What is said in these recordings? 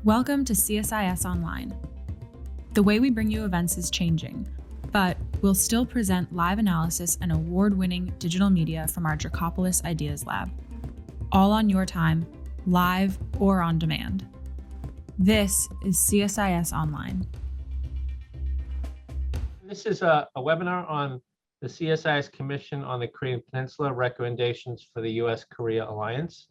Welcome to CSIS Online. The way we bring you events is changing, but we'll still present live analysis and award-winning digital media from our Dracopolis Ideas Lab, all on your time, live or on demand. This is CSIS Online. This is a webinar on the CSIS Commission on the Korean Peninsula, recommendations for the U.S. Korea alliance.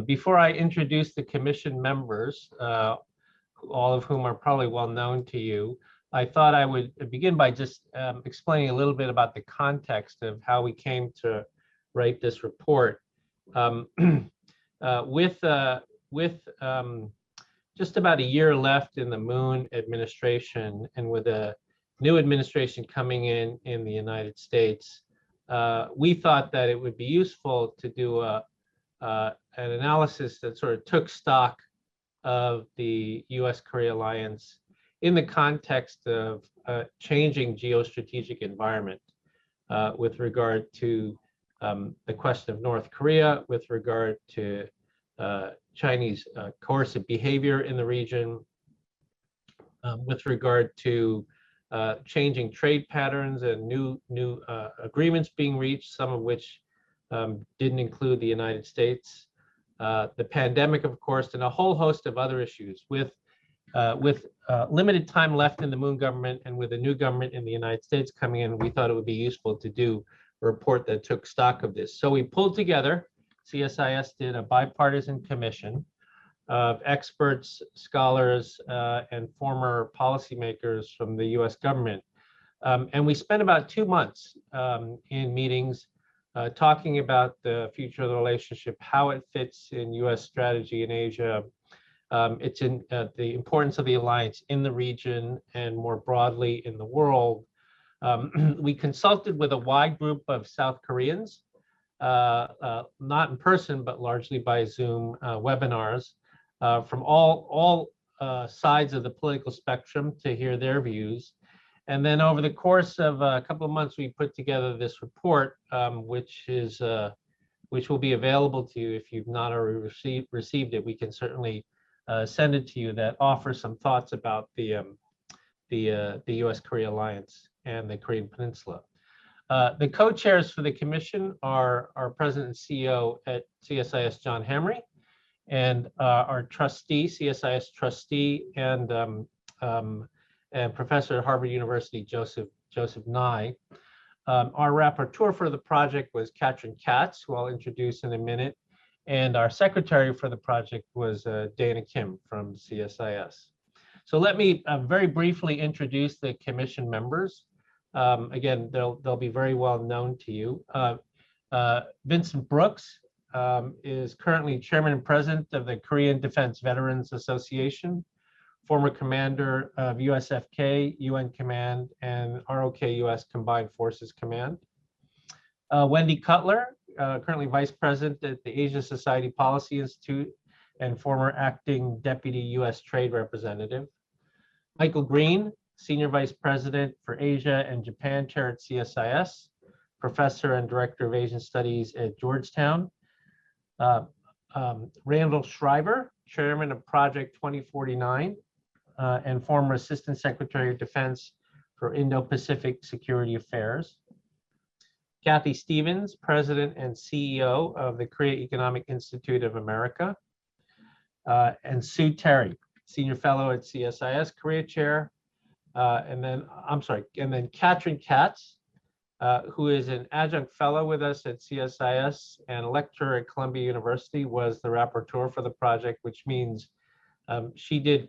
Before I introduce the commission members, all of whom are probably well known to you, I thought I would begin by just explaining a little bit about the context of how we came to write this report. With just about a year left in the Moon administration, and with a new administration coming in the United States, we thought that it would be useful to do an analysis that sort of took stock of the U.S. Korea alliance in the context of a changing geostrategic environment with regard to the question of North Korea, with regard to Chinese coercive behavior in the region, with regard to changing trade patterns and new agreements being reached, some of which didn't include the United States, the pandemic, of course, and a whole host of other issues. With limited time left in the Moon government and with a new government in the United States coming in, we thought it would be useful to do a report that took stock of this. So we pulled together, CSIS did a bipartisan commission of experts, scholars, and former policymakers from the U.S. government. And we spent about 2 months in meetings talking about the future of the relationship, how it fits in U.S. strategy in Asia. It's in the importance of the alliance in the region and more broadly in the world. We consulted with a wide group of South Koreans, not in person, but largely by Zoom webinars from all sides of the political spectrum to hear their views. And then over the course of a couple of months, we put together this report, which will be available to you if you've not already received it. We can certainly send it to you, that offers some thoughts about the U.S. Korea alliance and the Korean Peninsula. The co-chairs for the commission are our president and CEO at CSIS, John Hamre, and our trustee, CSIS trustee, and professor at Harvard University, Joseph Nye. Our rapporteur for the project was Catrin Katz, who I'll introduce in a minute, and our secretary for the project was Dana Kim from CSIS. So let me very briefly introduce the commission members. Again, they'll be very well known to you. Vincent Brooks is currently chairman and president of the Korean Defense Veterans Association, former commander of USFK, UN Command, and ROK US Combined Forces Command. Wendy Cutler, currently vice president at the Asia Society Policy Institute and former acting deputy US Trade Representative. Michael Green, senior vice president for Asia and Japan chair at CSIS, professor and director of Asian Studies at Georgetown. Randall Schreiber, chairman of Project 2049, and former Assistant Secretary of Defense for Indo-Pacific Security Affairs. Kathy Stevens, President and CEO of the Korea Economic Institute of America. And Sue Terry, Senior Fellow at CSIS, Korea Chair. And then Catrin Katz, who is an adjunct fellow with us at CSIS and a lecturer at Columbia University, was the rapporteur for the project, which means she did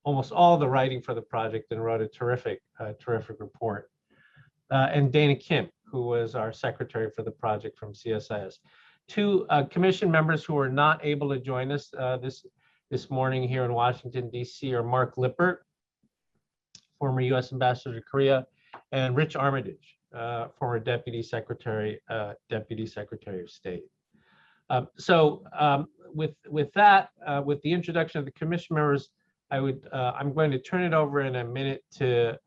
almost all the writing for the project and wrote a terrific report. And Dana Kim, who was our secretary for the project from CSIS. Two commission members who were not able to join us this morning here in Washington, D.C. are Mark Lippert, former U.S. ambassador to Korea, and Rich Armitage, former Deputy Secretary of State. With that, with the introduction of the commission members, I'm going to turn it over in a minute to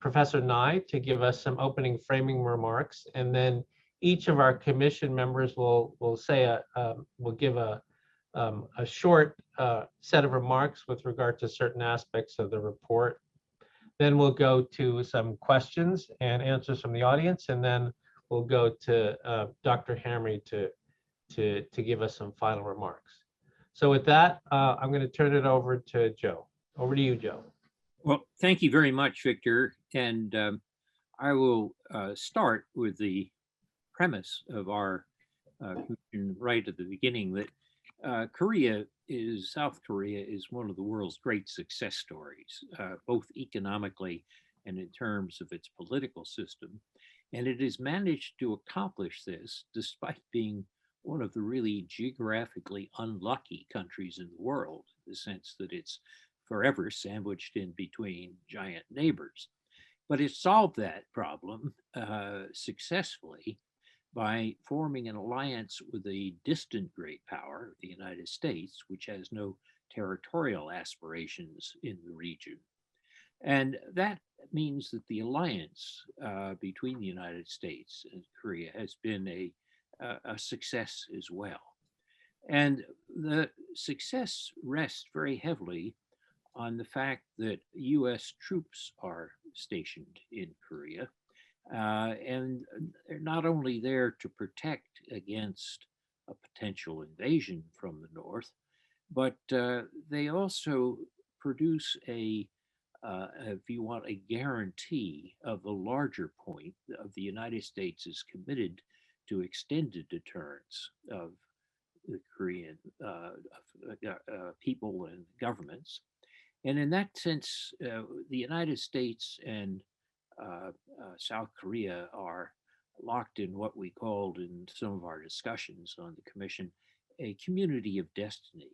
Professor Nye to give us some opening framing remarks, and then each of our commission members will give a a short set of remarks with regard to certain aspects of the report. Then we'll go to some questions and answers from the audience, and then we'll go to Dr. Hamre to give us some final remarks. So with that, I'm going to turn it over to Joe. Over to you, Joe. Well, thank you very much, Victor. And I will start with the premise of our commission right at the beginning that South Korea is one of the world's great success stories, both economically and in terms of its political system. And it has managed to accomplish this despite being one of the really geographically unlucky countries in the world, in the sense that it's forever sandwiched in between giant neighbors. But it solved that problem successfully by forming an alliance with a distant great power, the United States, which has no territorial aspirations in the region. And that means that the alliance between the United States and Korea has been a success as well. And the success rests very heavily on the fact that U.S. troops are stationed in Korea. And they're not only there to protect against a potential invasion from the north, but they also produce if you want, a guarantee of the larger point of the United States is committed to extended deterrence of the Korean people and governments. And in that sense, the United States and South Korea are locked in what we called in some of our discussions on the commission, a community of destiny.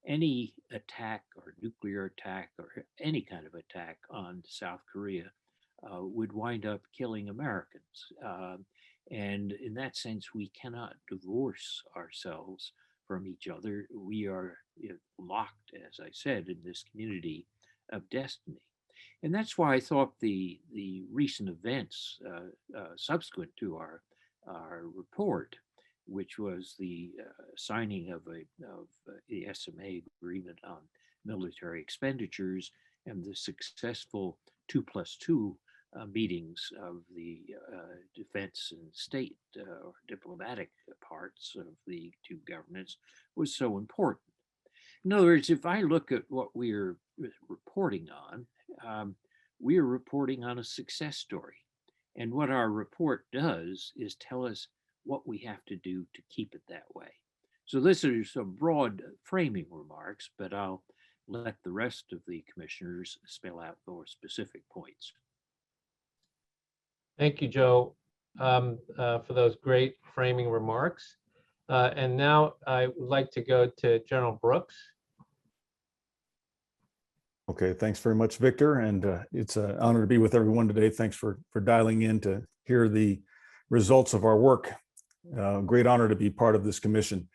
Any attack or nuclear attack or any kind of attack on South Korea would wind up killing Americans. And in that sense, we cannot divorce ourselves from each other. We are locked, as I said, in this community of destiny. And that's why I thought the recent events subsequent to our report, which was the signing of the SMA agreement on military expenditures and the successful 2+2 meetings of the defense and state or diplomatic parts of the two governments was so important. In other words, if I look at what we're reporting on, we are reporting on a success story. And what our report does is tell us what we have to do to keep it that way. So this is some broad framing remarks, but I'll let the rest of the commissioners spell out more specific points. Thank you, Joe, for those great framing remarks. And now I would like to go to General Brooks. Okay, thanks very much, Victor. And it's an honor to be with everyone today. Thanks for dialing in to hear the results of our work. Great honor to be part of this commission.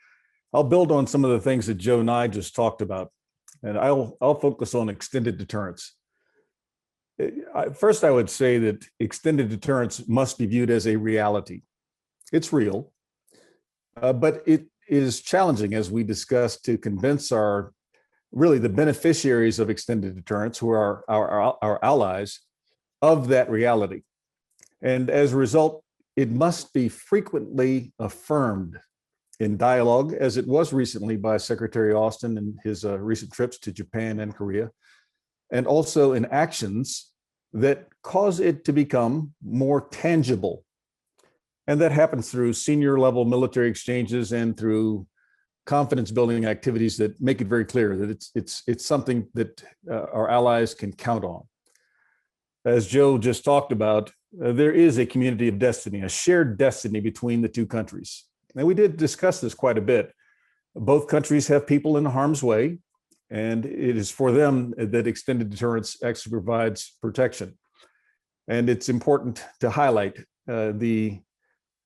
I'll build on some of the things that Joe and I just talked about, and I'll focus on extended deterrence. First, I would say that extended deterrence must be viewed as a reality. It's real, but it is challenging, as we discussed, to convince the beneficiaries of extended deterrence, who are our allies, of that reality. And as a result, it must be frequently affirmed in dialogue, as it was recently by Secretary Austin in his recent trips to Japan and Korea, and also in actions that cause it to become more tangible. And that happens through senior level military exchanges and through confidence building activities that make it very clear that it's something that our allies can count on. As Joe just talked about, there is a community of destiny, a shared destiny between the two countries. And we did discuss this quite a bit. Both countries have people in harm's way, and it is for them that extended deterrence actually provides protection. And it's important to highlight the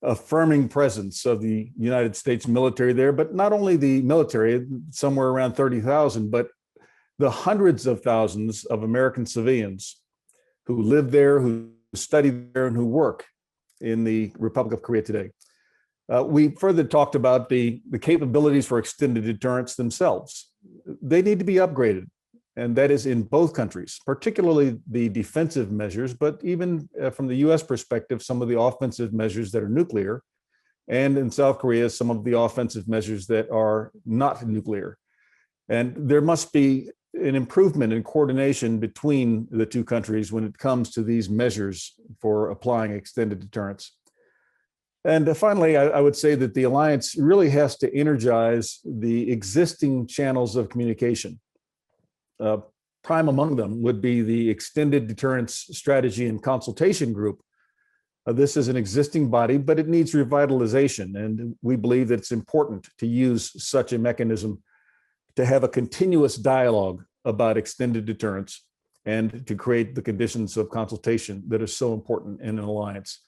affirming presence of the United States military there, but not only the military, somewhere around 30,000, but the hundreds of thousands of American civilians who live there, who study there, and who work in the Republic of Korea today. We further talked about the capabilities for extended deterrence themselves. They need to be upgraded, and that is in both countries, particularly the defensive measures, but even from the U.S. perspective, some of the offensive measures that are nuclear, and in South Korea, some of the offensive measures that are not nuclear. And there must be an improvement in coordination between the two countries when it comes to these measures for applying extended deterrence. And finally, I would say that the alliance really has to energize the existing channels of communication. Prime among them would be the Extended Deterrence Strategy and Consultation Group. This is an existing body, but it needs revitalization. And we believe that it's important to use such a mechanism to have a continuous dialogue about extended deterrence and to create the conditions of consultation that are so important in an alliance.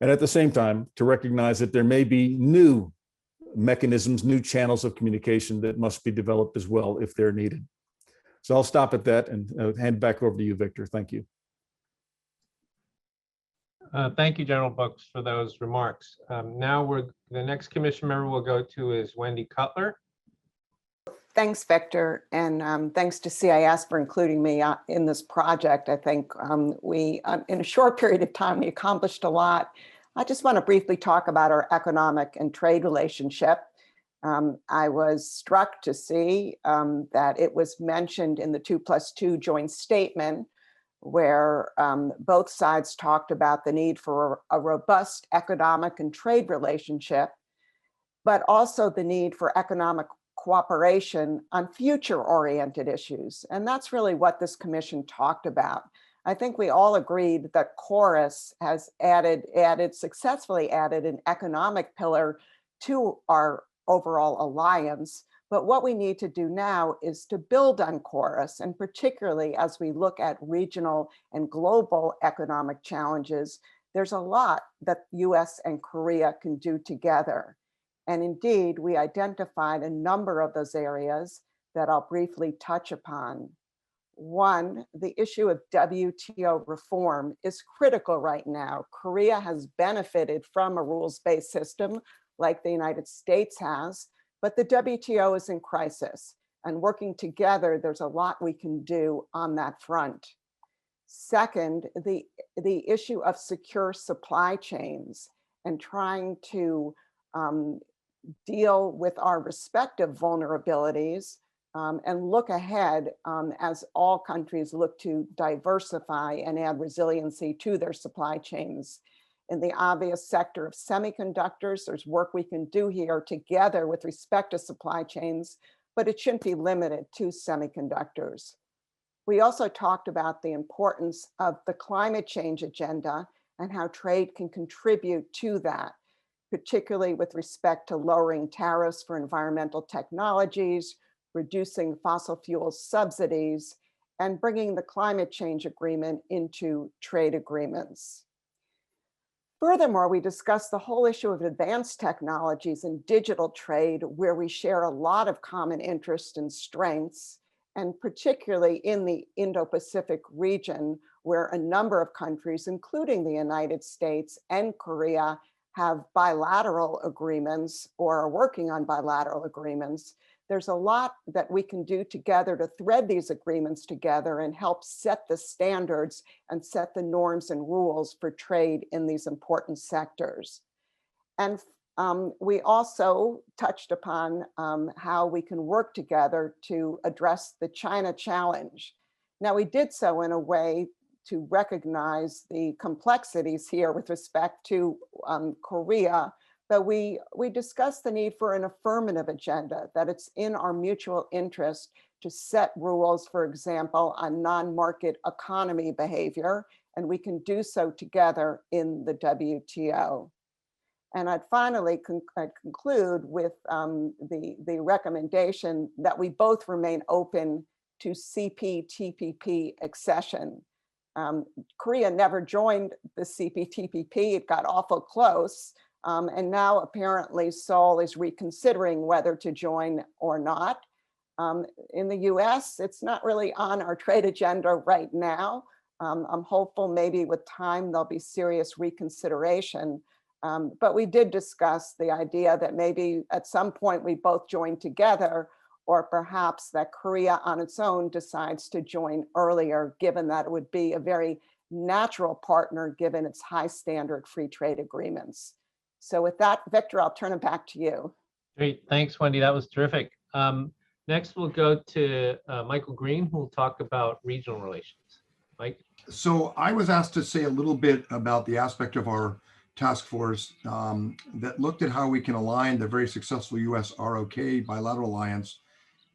And at the same time, to recognize that there may be new mechanisms, new channels of communication that must be developed as well if they're needed. So I'll stop at that and hand back over to you, Victor. Thank you. Thank you, General Brooks, for those remarks. Now the next commission member we'll go to is Wendy Cutler. Thanks, Victor, and thanks to CIS for including me in this project. I think we, in a short period of time, we accomplished a lot. I just want to briefly talk about our economic and trade relationship. I was struck to see that it was mentioned in the 2+2 joint statement, where both sides talked about the need for a robust economic and trade relationship, but also the need for economic cooperation on future-oriented issues. And that's really what this commission talked about. I think we all agreed that CORUS has successfully added an economic pillar to our overall alliance. But what we need to do now is to build on CORUS, and particularly as we look at regional and global economic challenges, there's a lot that U.S. and Korea can do together. And indeed, we identified a number of those areas that I'll briefly touch upon. One, the issue of WTO reform is critical right now. Korea has benefited from a rules-based system like the United States has, but the WTO is in crisis. And working together, there's a lot we can do on that front. Second, the issue of secure supply chains and trying to deal with our respective vulnerabilities and look ahead as all countries look to diversify and add resiliency to their supply chains. In the obvious sector of semiconductors, there's work we can do here together with respect to supply chains, but it shouldn't be limited to semiconductors. We also talked about the importance of the climate change agenda and how trade can contribute to that, particularly with respect to lowering tariffs for environmental technologies, reducing fossil fuel subsidies, and bringing the climate change agreement into trade agreements. Furthermore, we discussed the whole issue of advanced technologies and digital trade, where we share a lot of common interests and strengths, and particularly in the Indo-Pacific region, where a number of countries, including the United States and Korea, have bilateral agreements or are working on bilateral agreements. There's a lot that we can do together to thread these agreements together and help set the standards and set the norms and rules for trade in these important sectors. And we also touched upon how we can work together to address the China challenge. Now, we did so in a way to recognize the complexities here with respect to Korea, but we discussed the need for an affirmative agenda, that it's in our mutual interest to set rules, for example, on non-market economy behavior, and we can do so together in the WTO. And I'd finally conclude with the recommendation that we both remain open to CPTPP accession. Korea never joined the CPTPP, it got awful close, and now apparently Seoul is reconsidering whether to join or not. In the US, it's not really on our trade agenda right now. I'm hopeful maybe with time there'll be serious reconsideration, But we did discuss the idea that maybe at some point we both join together, or perhaps that Korea on its own decides to join earlier, given that it would be a very natural partner given its high standard free trade agreements. So with that, Victor, I'll turn it back to you. Great, thanks, Wendy. That was terrific. Next, we'll go to Michael Green, who will talk about regional relations. Mike? So I was asked to say a little bit about the aspect of our task force that looked at how we can align the very successful U.S. ROK bilateral alliance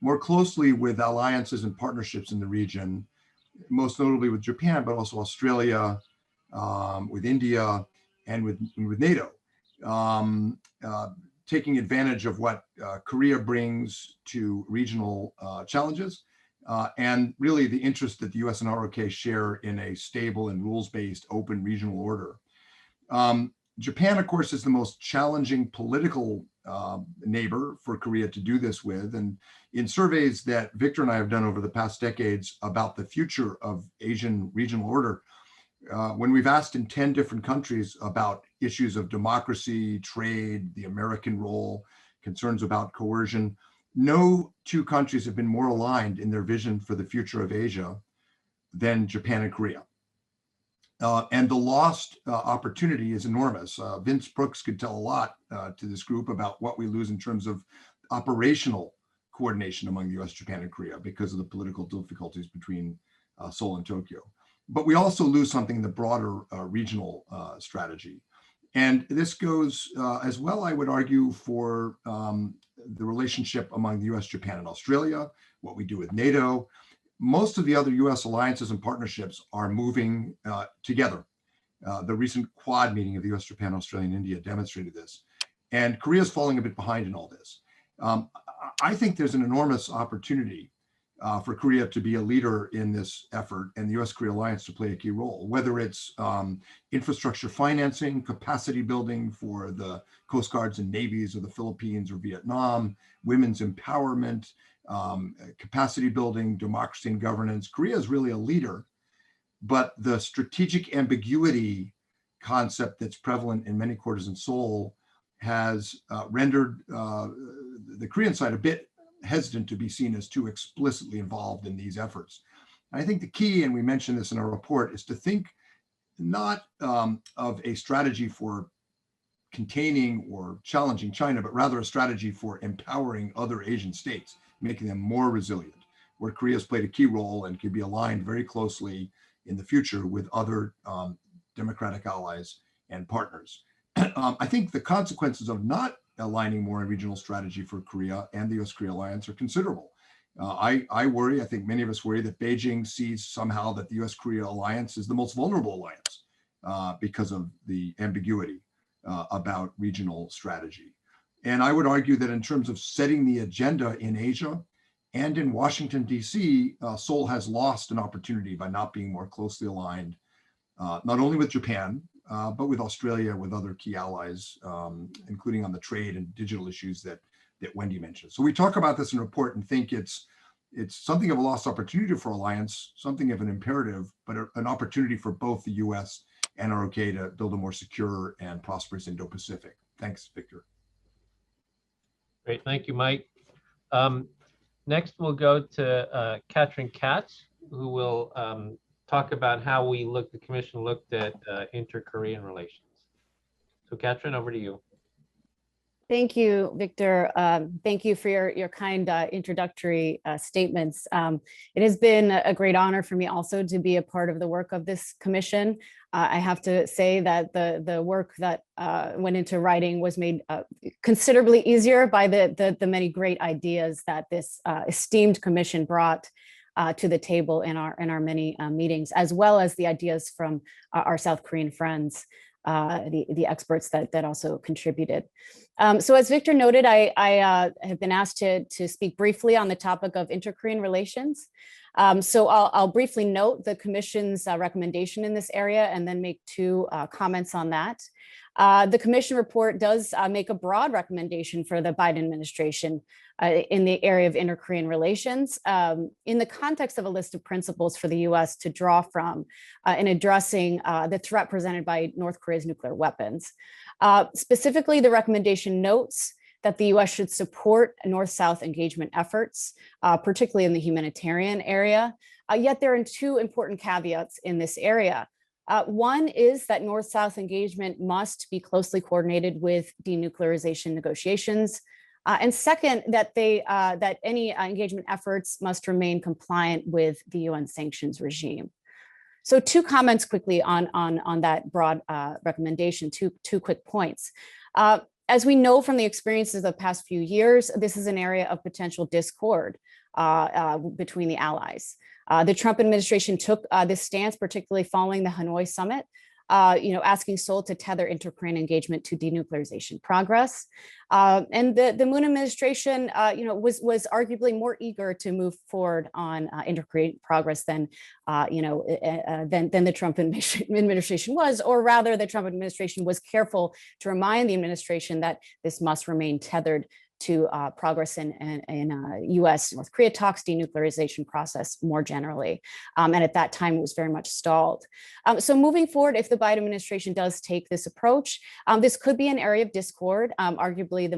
more closely with alliances and partnerships in the region, most notably with Japan, but also Australia, with India, and with NATO. Taking advantage of what Korea brings to regional challenges, and really the interest that the US and ROK share in a stable and rules-based open regional order. Japan, of course, is the most challenging political neighbor for Korea to do this with. And in surveys that Victor and I have done over the past decades about the future of Asian regional order, when we've asked in 10 different countries about issues of democracy, trade, the American role, concerns about coercion, no two countries have been more aligned in their vision for the future of Asia than Japan and Korea. And the lost opportunity is enormous. Vince Brooks could tell a lot to this group about what we lose in terms of operational coordination among the US, Japan, and Korea because of the political difficulties between Seoul and Tokyo. But we also lose something in the broader regional strategy. And this goes as well, I would argue, for the relationship among the US, Japan, and Australia, what we do with NATO. Most of the other US alliances and partnerships are moving together. The recent Quad meeting of the US, Japan, Australia, and India demonstrated this. And Korea is falling a bit behind in all this. I think there's an enormous opportunity for Korea to be a leader in this effort and the US-Korea alliance to play a key role, whether it's infrastructure financing, capacity building for the Coast Guards and Navies of the Philippines or Vietnam, women's empowerment, capacity building, democracy and governance. Korea is really a leader, but the strategic ambiguity concept that's prevalent in many quarters in Seoul has rendered the Korean side a bit hesitant to be seen as too explicitly involved in these efforts. I think the key, and we mentioned this in our report, is to think not of a strategy for containing or challenging China, but rather a strategy for empowering other Asian states, making them more resilient, where Korea has played a key role and could be aligned very closely in the future with other democratic allies and partners. I think the consequences of not aligning more in regional strategy for Korea and the US-Korea alliance are considerable. I worry, I think many of us worry, that Beijing sees somehow that the US-Korea alliance is the most vulnerable alliance because of the ambiguity about regional strategy. And I would argue that in terms of setting the agenda in Asia and in Washington, D.C., Seoul has lost an opportunity by not being more closely aligned, not only with Japan, but with Australia, with other key allies, including on the trade and digital issues that Wendy mentioned. So we talk about this in the report and think it's something of a lost opportunity for alliance, something of an imperative, but an opportunity for both the US and ROK to build a more secure and prosperous Indo-Pacific. Thanks, Victor. Great, thank you, Mike. Next, we'll go to Catrin Katz, who will talk about how the Commission looked at inter-Korean relations. So Catrin, over to you. Thank you, Victor. Thank you for your kind introductory statements. It has been a great honor for me also to be a part of the work of this commission. I have to say that the work that went into writing was made considerably easier by the many great ideas that this esteemed commission brought to the table in our many meetings, as well as the ideas from our South Korean friends, the experts that also contributed. So as Victor noted, I have been asked to speak briefly on the topic of inter-Korean relations. So I'll briefly note the Commission's recommendation in this area and then make two comments on that. The Commission report does make a broad recommendation for the Biden administration in the area of inter-Korean relations in the context of a list of principles for the US to draw from in addressing the threat presented by North Korea's nuclear weapons. Specifically, the recommendation notes that the U.S. should support North-South engagement efforts, particularly in the humanitarian area. Yet there are two important caveats in this area. One is that North-South engagement must be closely coordinated with denuclearization negotiations. And second, that any engagement efforts must remain compliant with the UN sanctions regime. So 2 comments quickly on that broad recommendation, two quick points. As we know from the experiences of the past few years, this is an area of potential discord between the allies. The Trump administration took this stance, particularly following the Hanoi summit, asking Seoul to tether inter-Korean engagement to denuclearization progress. And the Moon administration, was arguably more eager to move forward on inter-Korean progress than the Trump administration was, or rather the Trump administration was careful to remind the administration that this must remain tethered to progress in U.S. North Korea talks, denuclearization process more generally. And at that time, it was very much stalled. So moving forward, if the Biden administration does take this approach, this could be an area of discord. Arguably,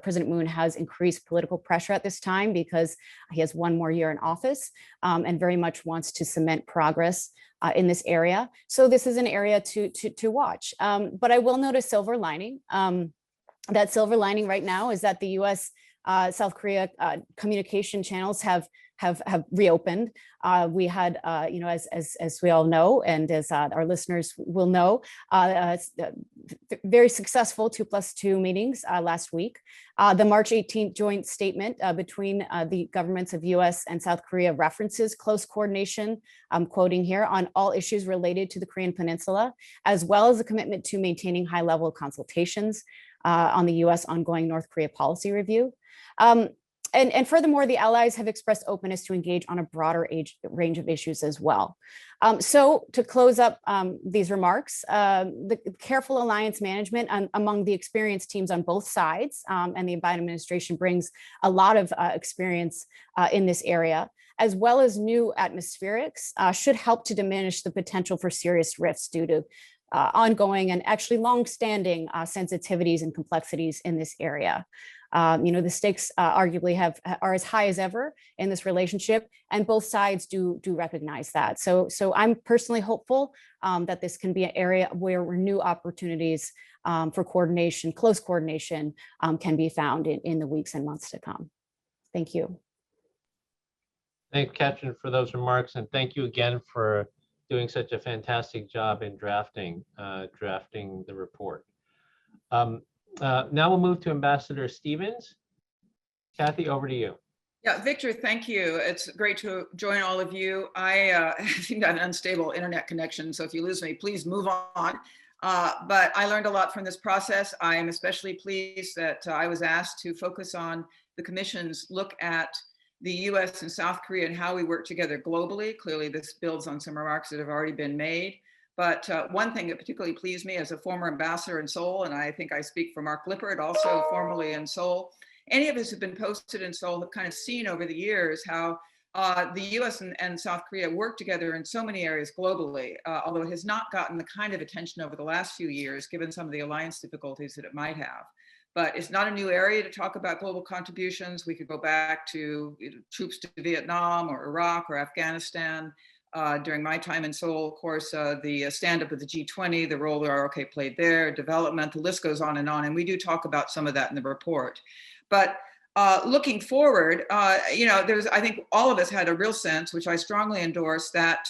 President Moon has increased political pressure at this time because he has 1 more year in office and very much wants to cement progress in this area. So this is an area to watch. But I will note a silver lining. That silver lining right now is that the U.S. South Korea communication channels have reopened. We had, as we all know, and as our listeners will know, very successful 2+2 meetings last week. The March 18th joint statement between the governments of U.S. and South Korea references close coordination, I'm quoting here, on all issues related to the Korean Peninsula, as well as a commitment to maintaining high-level consultations on the U.S. ongoing North Korea policy review. And furthermore, the allies have expressed openness to engage on a broader range of issues as well. So to close up these remarks, the careful alliance management among the experienced teams on both sides, and the Biden administration brings a lot of experience in this area, as well as new atmospherics, should help to diminish the potential for serious rifts due to ongoing and actually long-standing sensitivities and complexities in this area. The stakes arguably are as high as ever in this relationship, and both sides do recognize that. So I'm personally hopeful that this can be an area where new opportunities for coordination, close coordination, can be found in the weeks and months to come. Thank you. Thanks, Catrin, for those remarks, and thank you again for doing such a fantastic job in drafting the report. Now we'll move to Ambassador Stevens. Kathy, over to you. Yeah, Victor, thank you. It's great to join all of you. I seem to have an unstable internet connection, so if you lose me, please move on. But I learned a lot from this process. I am especially pleased that I was asked to focus on the Commission's look at the U.S. and South Korea and how we work together globally. Clearly, this builds on some remarks that have already been made. But one thing that particularly pleased me as a former ambassador in Seoul, and I think I speak for Mark Lippert, also formerly in Seoul, any of us who've been posted in Seoul have kind of seen over the years how the U.S. and South Korea work together in so many areas globally, although it has not gotten the kind of attention over the last few years, given some of the alliance difficulties that it might have. But it's not a new area to talk about global contributions. We could go back to troops to Vietnam or Iraq or Afghanistan. During my time in Seoul, of course, the stand-up of the G20, the role the ROK played there, development, the list goes on. And we do talk about some of that in the report. But looking forward, I think all of us had a real sense, which I strongly endorse, that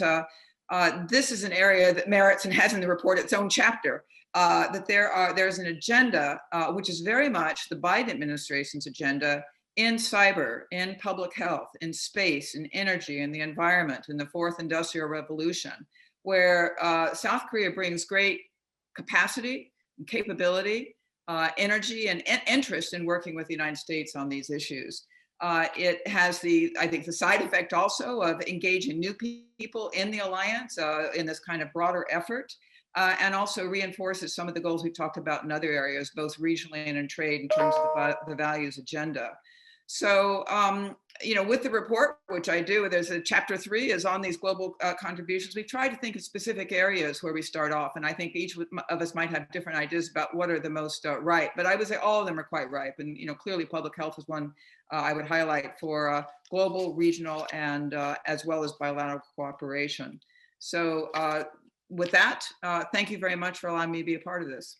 this is an area that merits and has in the report its own chapter. That there's an agenda, which is very much the Biden administration's agenda in cyber, in public health, in space, in energy, in the environment, in the fourth industrial revolution, where South Korea brings great capacity, and capability, energy, and interest in working with the United States on these issues. It has I think the side effect also of engaging new people in the alliance in this kind of broader effort. And also reinforces some of the goals we've talked about in other areas, both regionally and in trade, in terms of the values agenda. So with the report, which I do, there's a chapter 3 is on these global contributions. We've tried to think of specific areas where we start off. And I think each of us might have different ideas about what are the most ripe, but I would say all of them are quite ripe. And, clearly public health is one I would highlight for global, regional, and as well as bilateral cooperation. So with that, thank you very much for allowing me to be a part of this.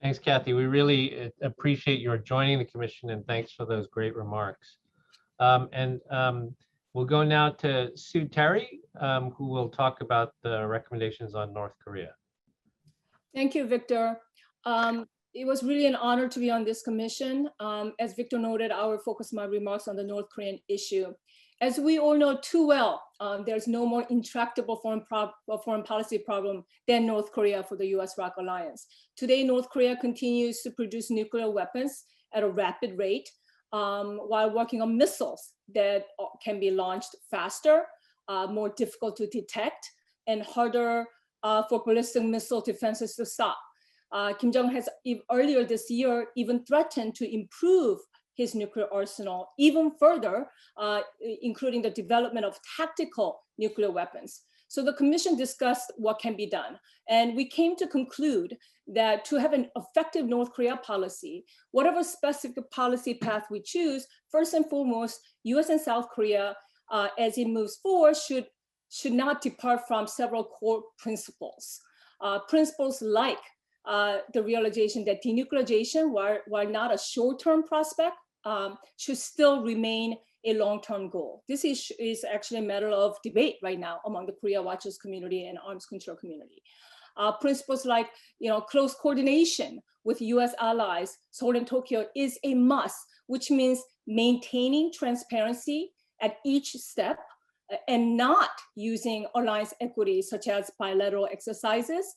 Thanks, Kathy. We really appreciate your joining the commission, and thanks for those great remarks. We'll go now to Sue Terry, who will talk about the recommendations on North Korea. Thank you, Victor. It was really an honor to be on this commission. As Victor noted, I will focus my remarks on the North Korean issue. As we all know too well, there's no more intractable foreign policy problem than North Korea for the US-ROC alliance. Today, North Korea continues to produce nuclear weapons at a rapid rate while working on missiles that can be launched faster, more difficult to detect, and harder for ballistic missile defenses to stop. Kim Jong-un has earlier this year even threatened to improve his nuclear arsenal even further, including the development of tactical nuclear weapons. So the commission discussed what can be done. And we came to conclude that to have an effective North Korea policy, whatever specific policy path we choose, first and foremost, US and South Korea, as it moves forward, should not depart from several core principles. Principles like the realization that denuclearization, while not a short-term prospect, should still remain a long-term goal. This is actually a matter of debate right now among the Korea Watchers community and arms control community. Principles like close coordination with US allies, Seoul and Tokyo, is a must, which means maintaining transparency at each step and not using alliance equity such as bilateral exercises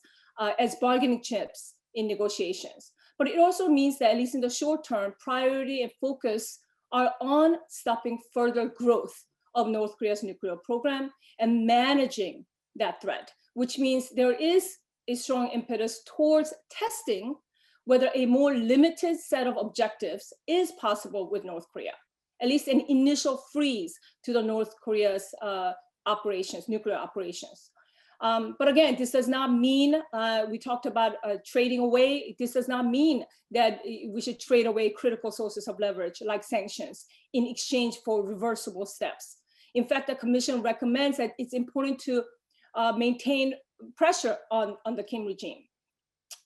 as bargaining chips in negotiations. But it also means that at least in the short term, priority and focus are on stopping further growth of North Korea's nuclear program and managing that threat, which means there is a strong impetus towards testing whether a more limited set of objectives is possible with North Korea, at least an initial freeze to the North Korea's operations, nuclear operations. But again, this does not mean, we talked about trading away, this does not mean that we should trade away critical sources of leverage like sanctions in exchange for reversible steps. In fact, the Commission recommends that it's important to maintain pressure on the Kim regime.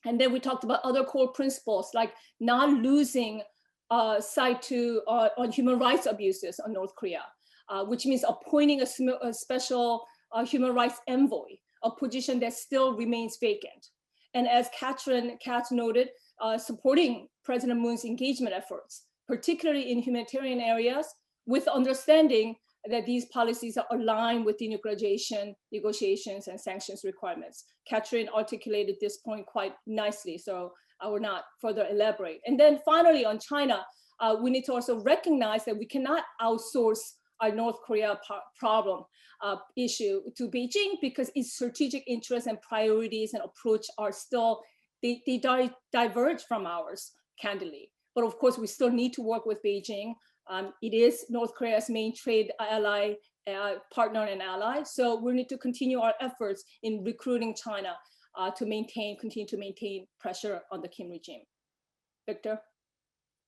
And then we talked about other core principles like not losing sight on human rights abuses on North Korea, which means appointing a special human rights envoy, a position that still remains vacant. And as Catrin Katz noted, supporting President Moon's engagement efforts, particularly in humanitarian areas, with understanding that these policies are aligned with denuclearization negotiations and sanctions requirements. Catrin articulated this point quite nicely, so I will not further elaborate. And then finally on China, we need to also recognize that we cannot outsource our North Korea problem issue to Beijing because its strategic interests and priorities and approach are still, they diverge from ours, candidly. But of course, we still need to work with Beijing. It is North Korea's main trade ally, partner and ally. So we need to continue our efforts in recruiting China to continue to maintain pressure on the Kim regime. Victor?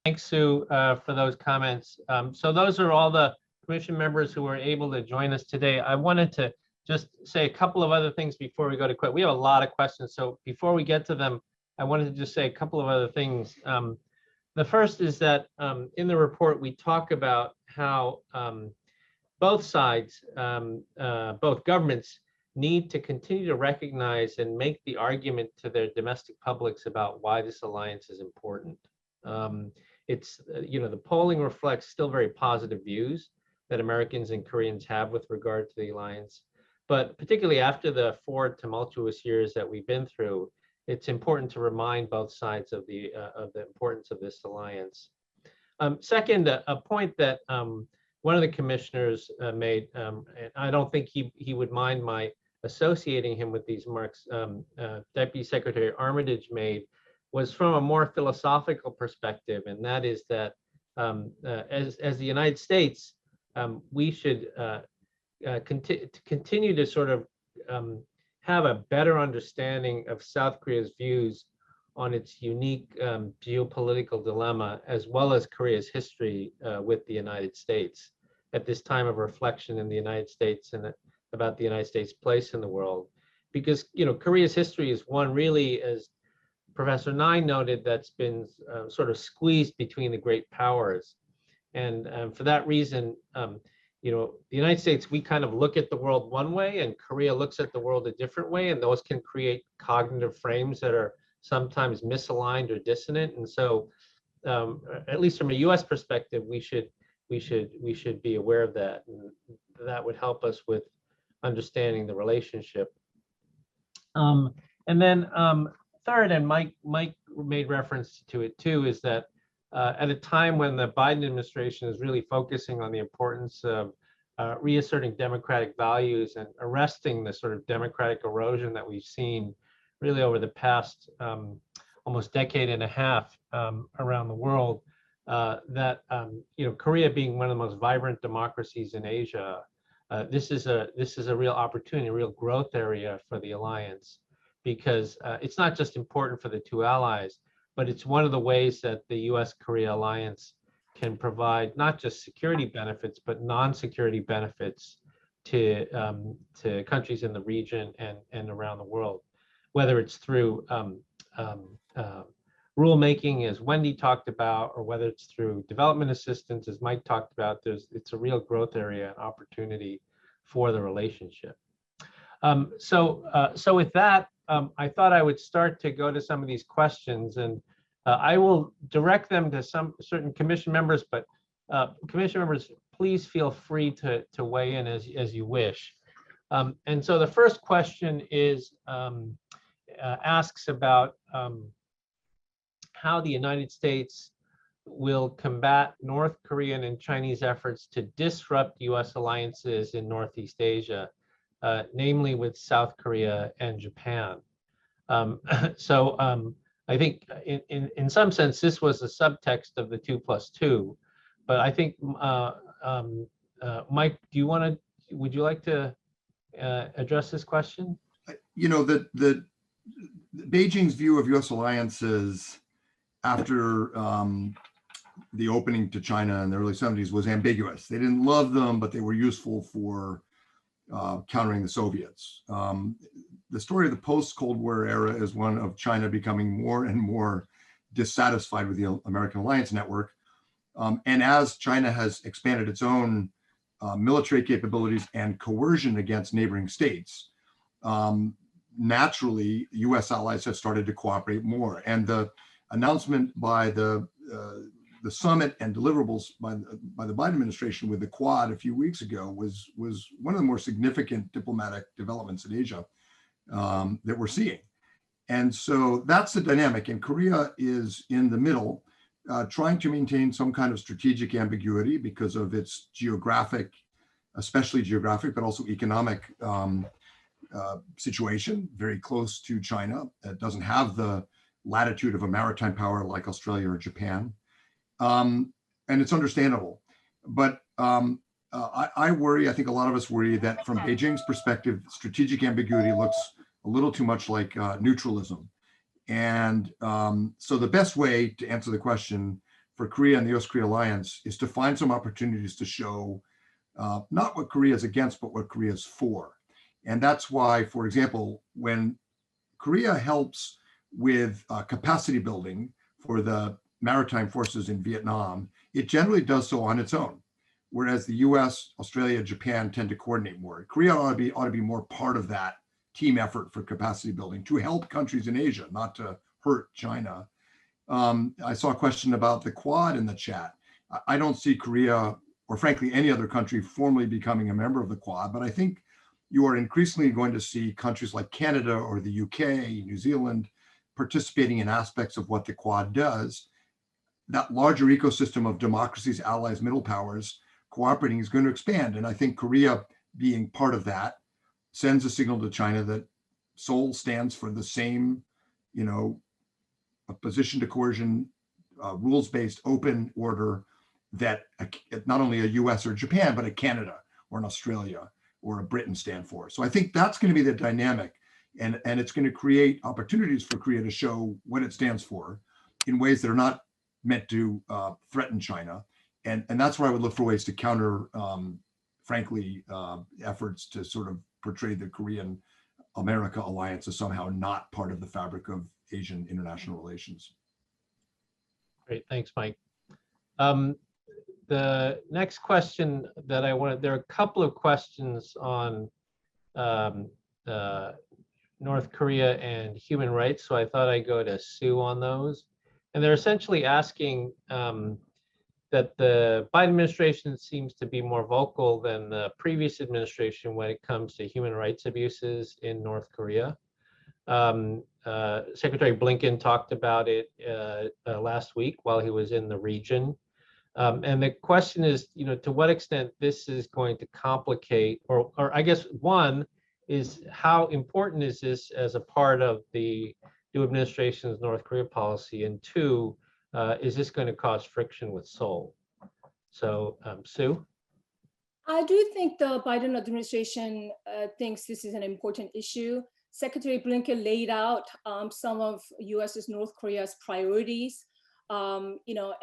Thanks, Sue, for those comments. So those are all the Commission members who were able to join us today. I wanted to just say a couple of other things before we go to questions. We have a lot of questions, so before we get to them, I wanted to just say a couple of other things. The first is that in the report, we talk about how both sides, both governments, need to continue to recognize and make the argument to their domestic publics about why this alliance is important. It's, the polling reflects still very positive views that Americans and Koreans have with regard to the alliance. But particularly after the 4 tumultuous years that we've been through, it's important to remind both sides of the importance of this alliance. Second, a point that one of the commissioners made, and I don't think he would mind my associating him with these remarks, Deputy Secretary Armitage made, was from a more philosophical perspective, and that is that as the United States, we should continue to sort of have a better understanding of South Korea's views on its unique geopolitical dilemma, as well as Korea's history with the United States at this time of reflection in the United States and about the United States' place in the world. Because, you know, Korea's history is one really, as Professor Nye noted, that's been sort of squeezed between the great powers. And for that reason, you know, the United States, we kind of look at the world one way, and Korea looks at the world a different way, and those can create cognitive frames that are sometimes misaligned or dissonant. And so, at least from a U.S. perspective, we should be aware of that, and that would help us with understanding the relationship. And then third, and Mike made reference to it too, is that at a time when the Biden administration is really focusing on the importance of reasserting democratic values and arresting the sort of democratic erosion that we've seen really over the past almost decade and a half around the world, that you know, Korea being one of the most vibrant democracies in Asia, this is a real opportunity, a real growth area for the alliance, because it's not just important for the two allies, but it's one of the ways that the U.S. Korea alliance can provide not just security benefits, but non-security benefits to countries in the region and around the world, whether it's through rulemaking, as Wendy talked about, or whether it's through development assistance, as Mike talked about. It's a real growth area and opportunity for the relationship. So with that, I thought I would start to go to some of these questions, and I will direct them to some certain commission members, but commission members, please feel free to weigh in as you wish. And so the first question is asks about how the United States will combat North Korean and Chinese efforts to disrupt U.S. alliances in Northeast Asia, namely with South Korea and Japan. I think in some sense, this was a subtext of the 2+2, but I think, Mike, would you like to address this question? You know, the Beijing's view of U.S. alliances after the opening to China in the early 70s was ambiguous. They didn't love them, but they were useful for countering the Soviets. The story of the post-Cold War era is one of China becoming more and more dissatisfied with the American alliance network. And as China has expanded its own military capabilities and coercion against neighboring states, naturally, U.S. allies have started to cooperate more. And the announcement by the summit and deliverables by the Biden administration with the Quad a few weeks ago was one of the more significant diplomatic developments in Asia that we're seeing. And so that's the dynamic. And Korea is in the middle, trying to maintain some kind of strategic ambiguity because of its geographic, especially geographic, but also economic situation, very close to China. It doesn't have the latitude of a maritime power like Australia or Japan. And it's understandable. But I worry, I think a lot of us worry that from Beijing's perspective, strategic ambiguity looks a little too much like neutralism. And so the best way to answer the question for Korea and the U.S. Korea alliance is to find some opportunities to show not what Korea is against, but what Korea is for. And that's why, for example, when Korea helps with capacity building for the maritime forces in Vietnam, it generally does so on its own. Whereas the US, Australia, Japan tend to coordinate more. Korea ought to be more part of that team effort for capacity building to help countries in Asia, not to hurt China. I saw a question about the Quad in the chat. I don't see Korea, or frankly, any other country formally becoming a member of the Quad, but I think you are increasingly going to see countries like Canada or the UK, New Zealand, participating in aspects of what the Quad does. That larger ecosystem of democracies, allies, middle powers cooperating is going to expand. And I think Korea being part of that sends a signal to China that Seoul stands for the same, opposition to coercion, rules-based open order, that not only a US or Japan, but a Canada or an Australia or a Britain stand for. So I think that's going to be the dynamic, and it's going to create opportunities for Korea to show what it stands for in ways that are not meant to threaten China. And that's where I would look for ways to counter, frankly, efforts to sort of portray the Korean America alliance as somehow not part of the fabric of Asian international relations. Great, thanks, Mike. The next question that I wanted, there are a couple of questions on North Korea and human rights, so I thought I'd go to Sue on those. And they're essentially asking that the Biden administration seems to be more vocal than the previous administration when it comes to human rights abuses in North Korea. Secretary Blinken talked about it last week while he was in the region. And the question is, to what extent this is going to complicate, or I guess one is, how important is this as a part of the new administration's North Korea policy? And two, is this going to cause friction with Seoul? So, Sue? I do think the Biden administration thinks this is an important issue. Secretary Blinken laid out some of U.S.'s North Korea's priorities, and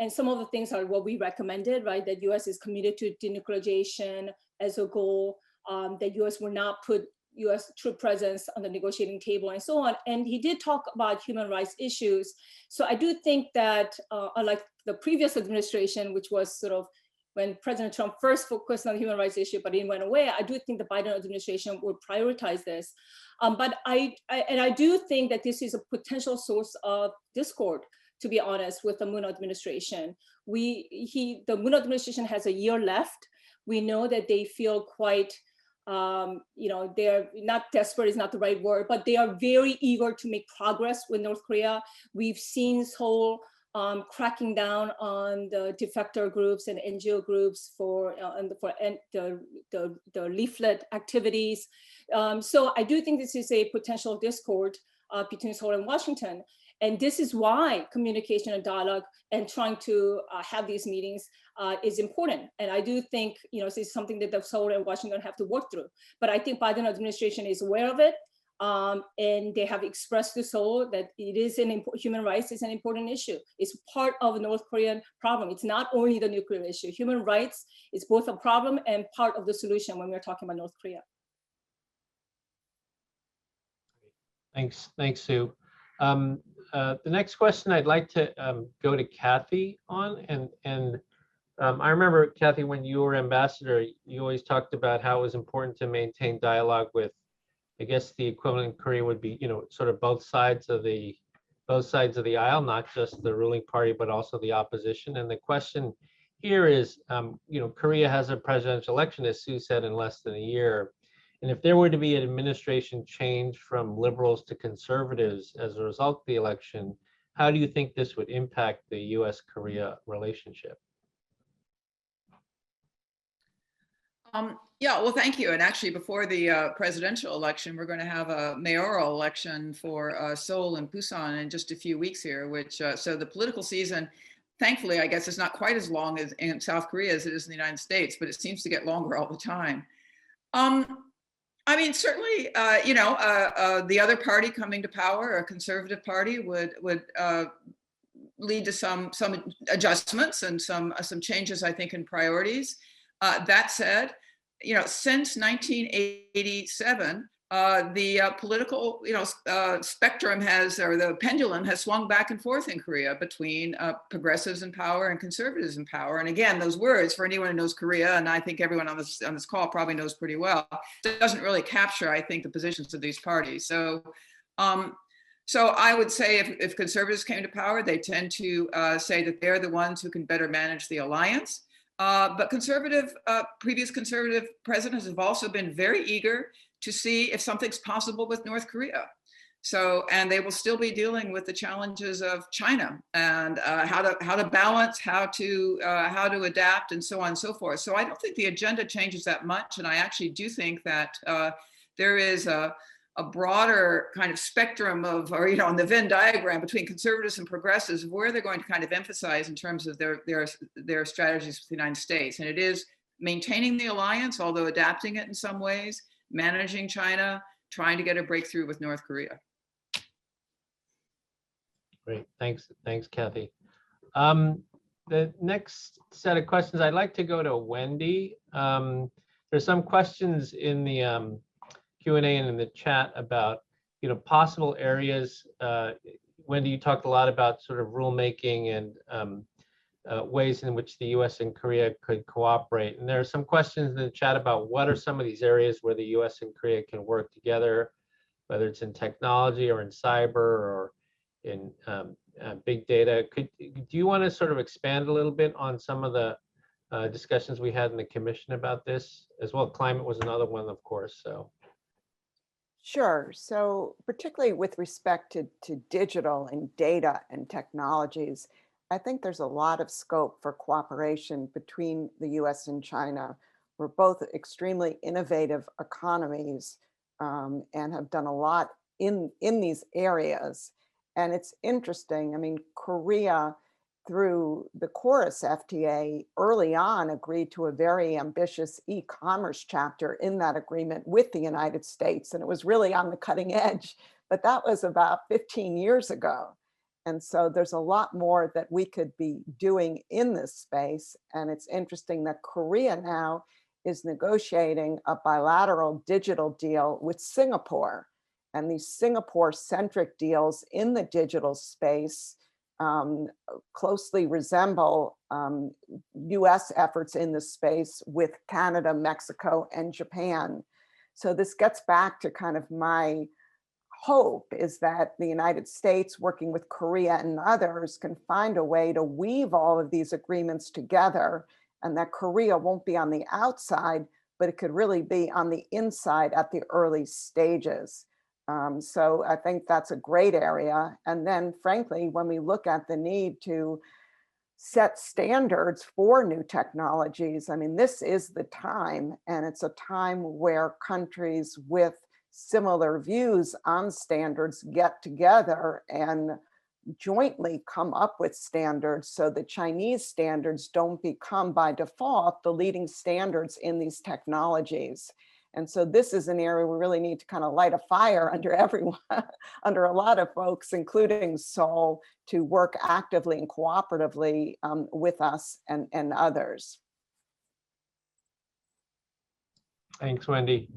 some of the things are what we recommended, right? That U.S. is committed to denuclearization as a goal, that U.S. will not put U.S. troop presence on the negotiating table and so on. And he did talk about human rights issues. So I do think that unlike the previous administration, which was sort of when President Trump first focused on the human rights issue, but it went away, I do think the Biden administration will prioritize this. But I do think that this is a potential source of discord, to be honest, with the Moon administration. The Moon administration has a year left. We know that they feel quite, they're not desperate is not the right word, but they are very eager to make progress with North Korea. We've seen Seoul cracking down on the defector groups and NGO groups for the leaflet activities. So I do think this is a potential discord between Seoul and Washington. And this is why communication and dialogue and trying to have these meetings is important. And I do think, this is something that the Seoul and Washington have to work through. But I think Biden administration is aware of it. And they have expressed to Seoul that it is human rights is an important issue. It's part of the North Korean problem. It's not only the nuclear issue. Human rights is both a problem and part of the solution when we're talking about North Korea. Thanks, Sue. The next question I'd like to go to Kathy on, and I remember, Kathy, when you were ambassador, you always talked about how it was important to maintain dialogue with, I guess the equivalent in Korea would be, sort of both sides of the aisle, not just the ruling party, but also the opposition. And the question here is, Korea has a presidential election, as Sue said, in less than a year. And if there were to be an administration change from liberals to conservatives as a result of the election, how do you think this would impact the U.S. Korea relationship? Yeah, well, thank you. And actually, before the presidential election, we're going to have a mayoral election for Seoul and Busan in just a few weeks here, which so the political season, thankfully, I guess, is not quite as long as in South Korea as it is in the United States, but it seems to get longer all the time. I mean, certainly, the other party coming to power, a conservative party, would lead to some adjustments and some changes, I think, in priorities. That said, since 1987, the political, spectrum or the pendulum has swung back and forth in Korea between progressives in power and conservatives in power. And again, those words, for anyone who knows Korea, and I think everyone on this call probably knows pretty well, it doesn't really capture, I think, the positions of these parties. So I would say if conservatives came to power, they tend to say that they're the ones who can better manage the alliance. But previous conservative presidents have also been very eager to see if something's possible with North Korea. And they will still be dealing with the challenges of China and how to balance, how to adapt, and so on and so forth. So I don't think the agenda changes that much, and I actually do think that there is a broader kind of spectrum of, or, you know, on the Venn diagram between conservatives and progressives, where they're going to kind of emphasize in terms of their strategies with the United States. And it is maintaining the alliance, although adapting it in some ways, managing China, trying to get a breakthrough with North Korea. Great, thanks, Kathy. The next set of questions, I'd like to go to Wendy. There's some questions in the Q&A and in the chat about, you know, possible areas. Wendy, you talked a lot about sort of rulemaking and ways in which the U.S. and Korea could cooperate. And there are some questions in the chat about what are some of these areas where the U.S. and Korea can work together, whether it's in technology or in cyber or in big data. Do you want to sort of expand a little bit on some of the discussions we had in the commission about this as well? Climate was another one, of course. So. Sure. So particularly with respect to digital and data and technologies, I think there's a lot of scope for cooperation between the US and China. We're both extremely innovative economies and have done a lot in these areas. And it's interesting, I mean, Korea, through the Chorus FTA, early on agreed to a very ambitious e-commerce chapter in that agreement with the United States. And it was really on the cutting edge, but that was about 15 years ago. And so there's a lot more that we could be doing in this space. And it's interesting that Korea now is negotiating a bilateral digital deal with Singapore. And these Singapore-centric deals in the digital space closely resemble US efforts in this space with Canada, Mexico, and Japan. So this gets back to kind of my hope is that the United States, working with Korea and others, can find a way to weave all of these agreements together, and that Korea won't be on the outside, but it could really be on the inside at the early stages. So I think that's a great area. And then frankly, when we look at the need to set standards for new technologies, I mean, this is the time, and it's a time where countries with similar views on standards get together and jointly come up with standards so the Chinese standards don't become by default the leading standards in these technologies. And so this is an area we really need to kind of light a fire under everyone, under a lot of folks, including Seoul, to work actively and cooperatively with us and others. Thanks, Wendy.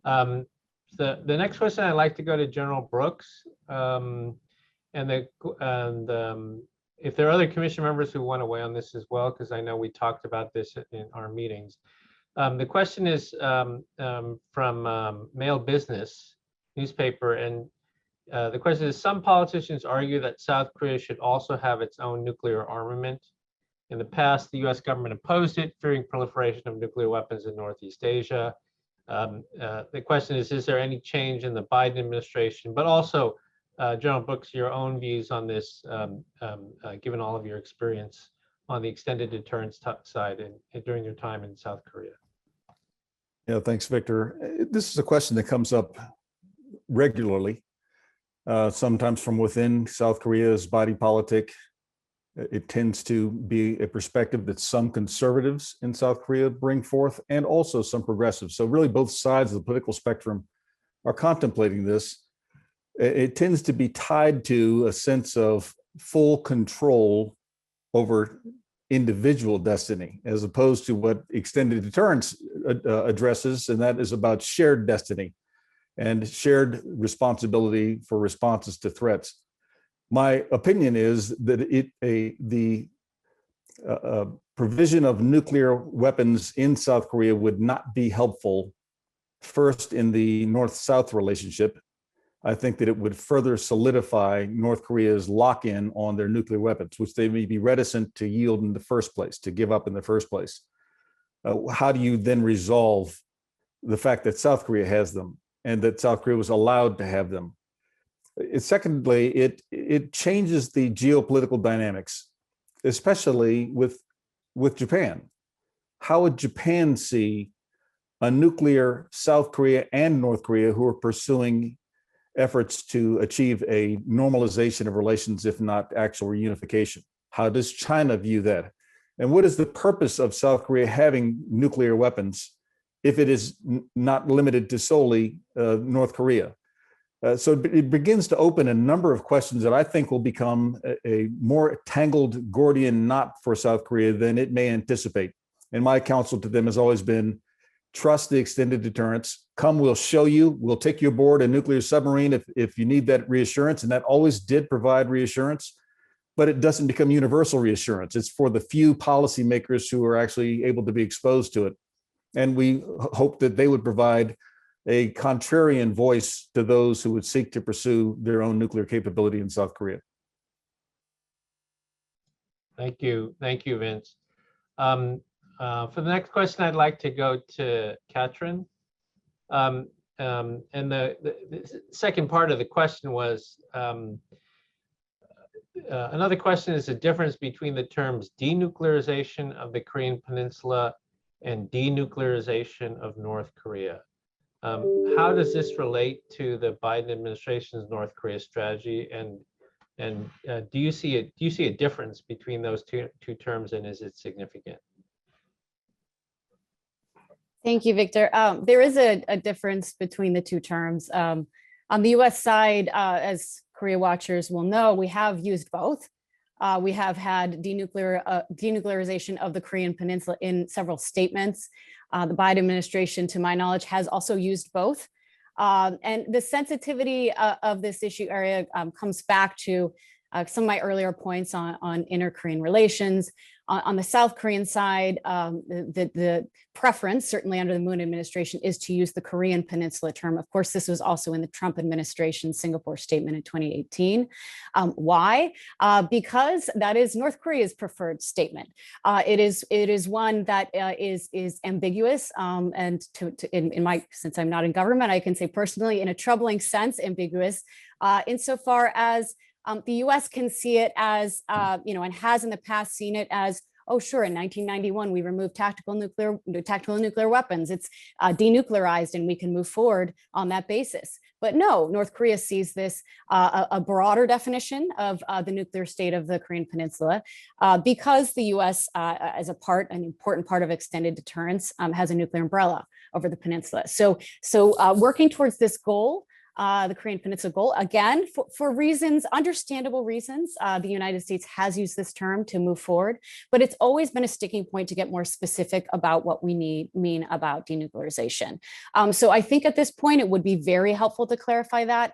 The next question, I'd like to go to General Brooks. If there are other commission members who want to weigh on this as well, because I know we talked about this in our meetings. The question is from Mail Business newspaper, and the question is, some politicians argue that South Korea should also have its own nuclear armament. In the past, the U.S. government opposed it, fearing proliferation of nuclear weapons in Northeast Asia. The question is there any change in the Biden administration, but also General Brooks, your own views on this, given all of your experience on the extended deterrence side and during your time in South Korea? Yeah, thanks, Victor. This is a question that comes up regularly, sometimes from within South Korea's body politic. It tends to be a perspective that some conservatives in South Korea bring forth, and also some progressives. So really both sides of the political spectrum are contemplating this. It tends to be tied to a sense of full control over individual destiny, as opposed to what extended deterrence addresses, and that is about shared destiny and shared responsibility for responses to threats. My opinion is that the provision of nuclear weapons in South Korea would not be helpful, first in the North-South relationship. I think that it would further solidify North Korea's lock-in on their nuclear weapons, which they may be reticent to yield in the first place, to give up in the first place. How do you then resolve the fact that South Korea has them and that South Korea was allowed to have them? Secondly, it changes the geopolitical dynamics, especially with Japan. How would Japan see a nuclear South Korea and North Korea who are pursuing efforts to achieve a normalization of relations, if not actual reunification? How does China view that? And what is the purpose of South Korea having nuclear weapons if it is not limited to solely North Korea? So it begins to open a number of questions that I think will become a more tangled Gordian knot for South Korea than it may anticipate. And my counsel to them has always been, trust the extended deterrence. Come, we'll show you. We'll take you aboard a nuclear submarine if you need that reassurance. And that always did provide reassurance, but it doesn't become universal reassurance. It's for the few policymakers who are actually able to be exposed to it. And we hope that they would provide a contrarian voice to those who would seek to pursue their own nuclear capability in South Korea. Thank you, Vince. For the next question, I'd like to go to Catrin. And the second part of the question was, another question is the difference between the terms denuclearization of the Korean Peninsula and denuclearization of North Korea. How does this relate to the Biden administration's North Korea strategy? And do you see a difference between those two terms, and is it significant? Thank you, Victor. There is a difference between the two terms. On the U.S. side, as Korea watchers will know, we have used both. We have had denuclearization of the Korean Peninsula in several statements. The Biden administration, to my knowledge, has also used both. And the sensitivity of this issue area comes back to some of my earlier points on inter-Korean relations. On the South Korean side, the preference, certainly under the Moon administration, is to use the Korean Peninsula term. Of course, this was also in the Trump administration's Singapore statement in 2018. Why? Because that is North Korea's preferred statement. It is one that is ambiguous, and since I'm not in government, I can say personally, in a troubling sense, ambiguous, insofar as the U.S. can see it as, and has in the past seen it as, oh, sure, in 1991, we removed tactical nuclear weapons. It's denuclearized and we can move forward on that basis. But no, North Korea sees this a broader definition of the nuclear state of the Korean Peninsula because the U.S., as an important part of extended deterrence, has a nuclear umbrella over the peninsula. So working towards this goal, the Korean Peninsula goal, again, for reasons, understandable reasons, the United States has used this term to move forward, but it's always been a sticking point to get more specific about what we mean about denuclearization. So I think at this point, it would be very helpful to clarify that.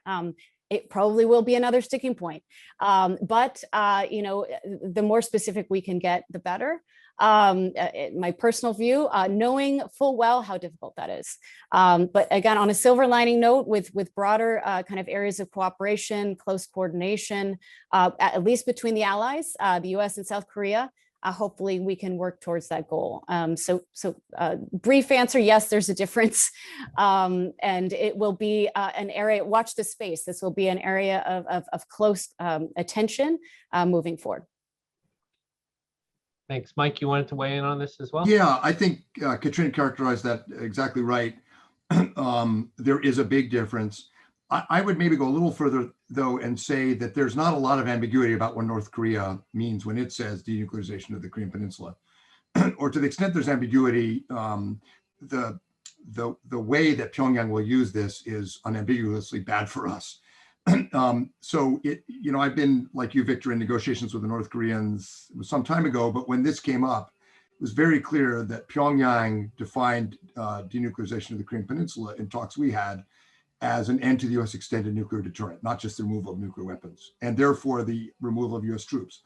It probably will be another sticking point, but the more specific we can get, the better. My personal view, knowing full well how difficult that is. But again, on a silver lining note, with broader kind of areas of cooperation, close coordination, at least between the allies, the U.S. and South Korea, hopefully we can work towards that goal. So brief answer, yes, there's a difference. And it will be an area, watch the space. This will be an area of close attention moving forward. Thanks. Mike, you wanted to weigh in on this as well? Yeah, I think Catrin characterized that exactly right. There is a big difference. I would maybe go a little further, though, and say that there's not a lot of ambiguity about what North Korea means when it says denuclearization of the Korean Peninsula. Or to the extent there's ambiguity, the way that Pyongyang will use this is unambiguously bad for us. So I've been, like you, Victor, in negotiations with the North Koreans. It was some time ago, but when this came up, it was very clear that Pyongyang defined denuclearization of the Korean Peninsula in talks we had as an end to the U.S. extended nuclear deterrent, not just the removal of nuclear weapons, and therefore the removal of U.S. troops.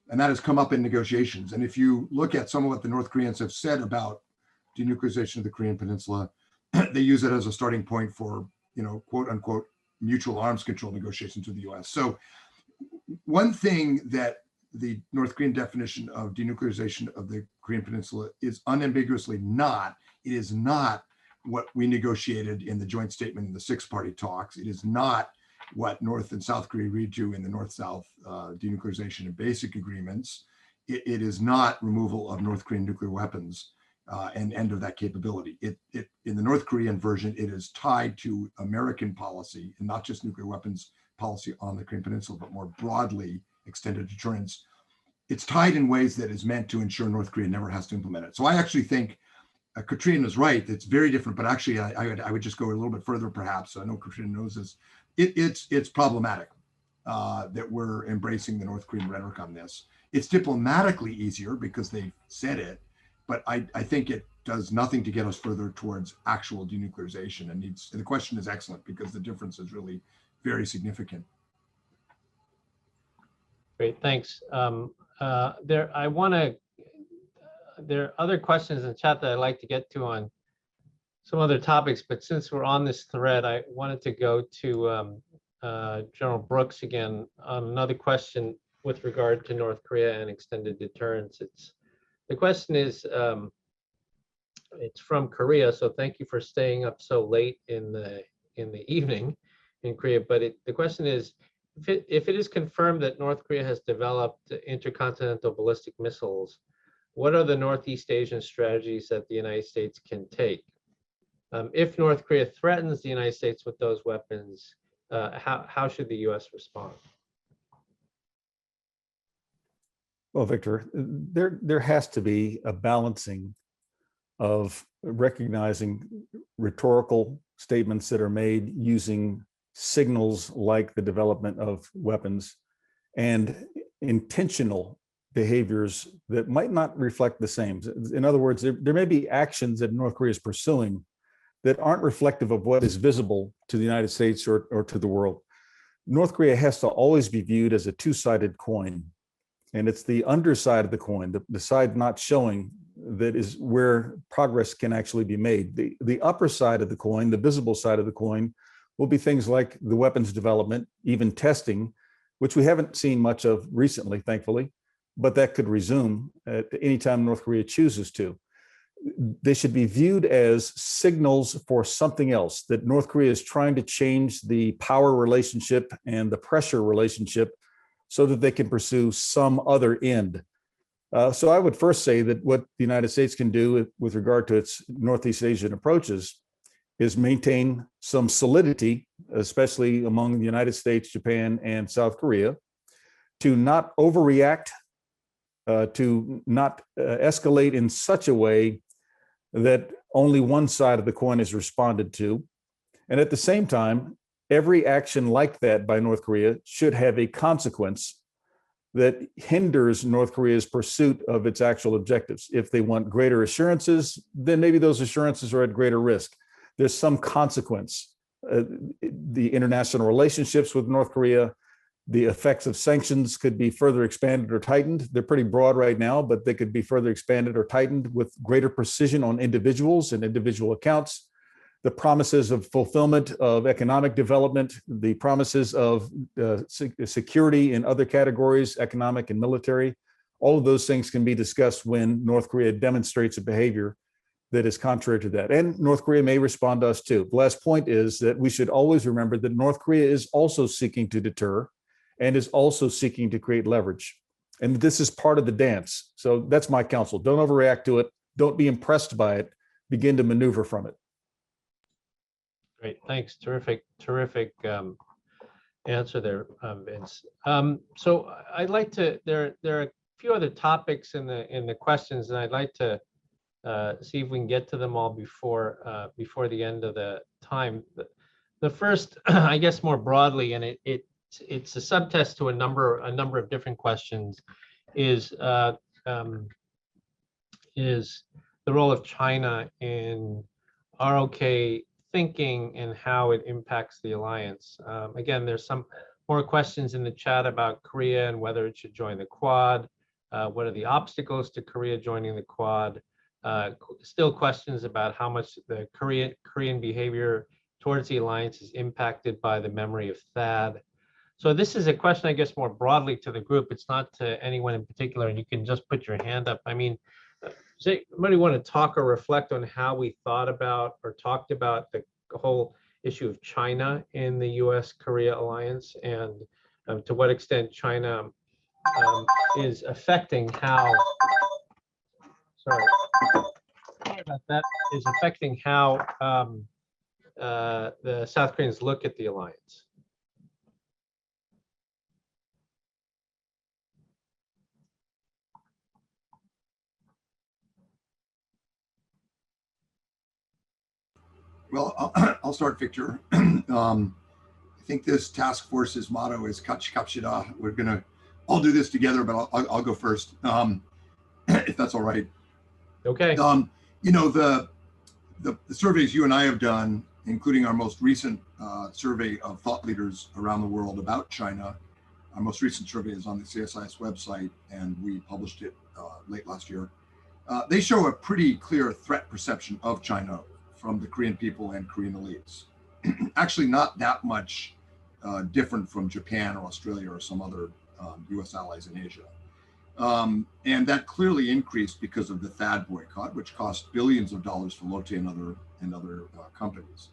And that has come up in negotiations. And if you look at some of what the North Koreans have said about denuclearization of the Korean Peninsula, they use it as a starting point for, quote unquote, mutual arms control negotiations with the U.S. So one thing that the North Korean definition of denuclearization of the Korean Peninsula is unambiguously not, it is not what we negotiated in the joint statement in the six-party talks. It is not what North and South Korea agreed to in the North-South denuclearization and basic agreements. It is not removal of North Korean nuclear weapons. and end of that capability. In the North Korean version, it is tied to American policy, and not just nuclear weapons policy on the Korean Peninsula, but more broadly extended deterrence. It's tied in ways that is meant to ensure North Korea never has to implement it. So I actually think Catrin is right. It's very different, but actually I would just go a little bit further, perhaps. I know Catrin knows this. It's problematic that we're embracing the North Korean rhetoric on this. It's diplomatically easier because they said it, but I think it does nothing to get us further towards actual denuclearization. And the question is excellent because the difference is really very significant. Great, thanks. There are other questions in the chat that I'd like to get to on some other topics, but since we're on this thread, I wanted to go to General Brooks again on another question with regard to North Korea and extended deterrence. The question is, it's from Korea, so thank you for staying up so late in the evening in Korea. But the question is, if it is confirmed that North Korea has developed intercontinental ballistic missiles, what are the Northeast Asian strategies that the United States can take? If North Korea threatens the United States with those weapons, how should the U.S. respond? Well, Victor, there has to be a balancing of recognizing rhetorical statements that are made using signals like the development of weapons and intentional behaviors that might not reflect the same. In other words, there may be actions that North Korea is pursuing that aren't reflective of what is visible to the United States or to the world. North Korea has to always be viewed as a two-sided coin. And it's the underside of the coin, the side not showing, that is where progress can actually be made. The upper side of the coin, the visible side of the coin, will be things like the weapons development, even testing, which we haven't seen much of recently, thankfully, but that could resume at any time North Korea chooses to. They should be viewed as signals for something else, that North Korea is trying to change the power relationship and the pressure relationship so that they can pursue some other end. So I would first say that what the United States can do with regard to its Northeast Asian approaches is maintain some solidity, especially among the United States, Japan, and South Korea, to not overreact, to not escalate in such a way that only one side of the coin is responded to. And at the same time, every action like that by North Korea should have a consequence that hinders North Korea's pursuit of its actual objectives. If they want greater assurances, then maybe those assurances are at greater risk. There's some consequence. The international relationships with North Korea, the effects of sanctions could be further expanded or tightened. They're pretty broad right now, but they could be further expanded or tightened with greater precision on individuals and individual accounts. The promises of fulfillment of economic development, the promises of security in other categories, economic and military, all of those things can be discussed when North Korea demonstrates a behavior that is contrary to that. And North Korea may respond to us too. The last point is that we should always remember that North Korea is also seeking to deter and is also seeking to create leverage. And this is part of the dance. So that's my counsel. Don't overreact to it. Don't be impressed by it. Begin to maneuver from it. Great, thanks. Terrific answer there, Vince. So I'd like to. There are a few other topics in the questions, and I'd like to see if we can get to them all before the end of the time. The first, I guess, more broadly, and it's a subtest to a number of different questions, is the role of China in ROK thinking and how it impacts the alliance. Again, there's some more questions in the chat about Korea and whether it should join the Quad. What are the obstacles to Korea joining the Quad? Still questions about how much the Korean behavior towards the alliance is impacted by the memory of THAAD. So this is a question, I guess, more broadly to the group. It's not to anyone in particular, and you can just put your hand up. I mean, does anybody want to talk or reflect on how we thought about or talked about the whole issue of China in the U.S. Korea alliance, and to what extent China is affecting how, about that is affecting how the South Koreans look at the alliance. Well, I'll start, Victor. I think this task force's motto is "Kapshida." We're gonna all do this together, but I'll go first, if that's all right. Okay. You know, the surveys you and I have done, including our most recent survey of thought leaders around the world about China. Our most recent survey is on the CSIS website, and we published it late last year. They show a pretty clear threat perception of China from the Korean people and Korean elites. Actually, not that much different from Japan or Australia or some other U.S. allies in Asia. And that clearly increased because of the THAAD boycott, which cost billions of dollars for Lotte and other companies.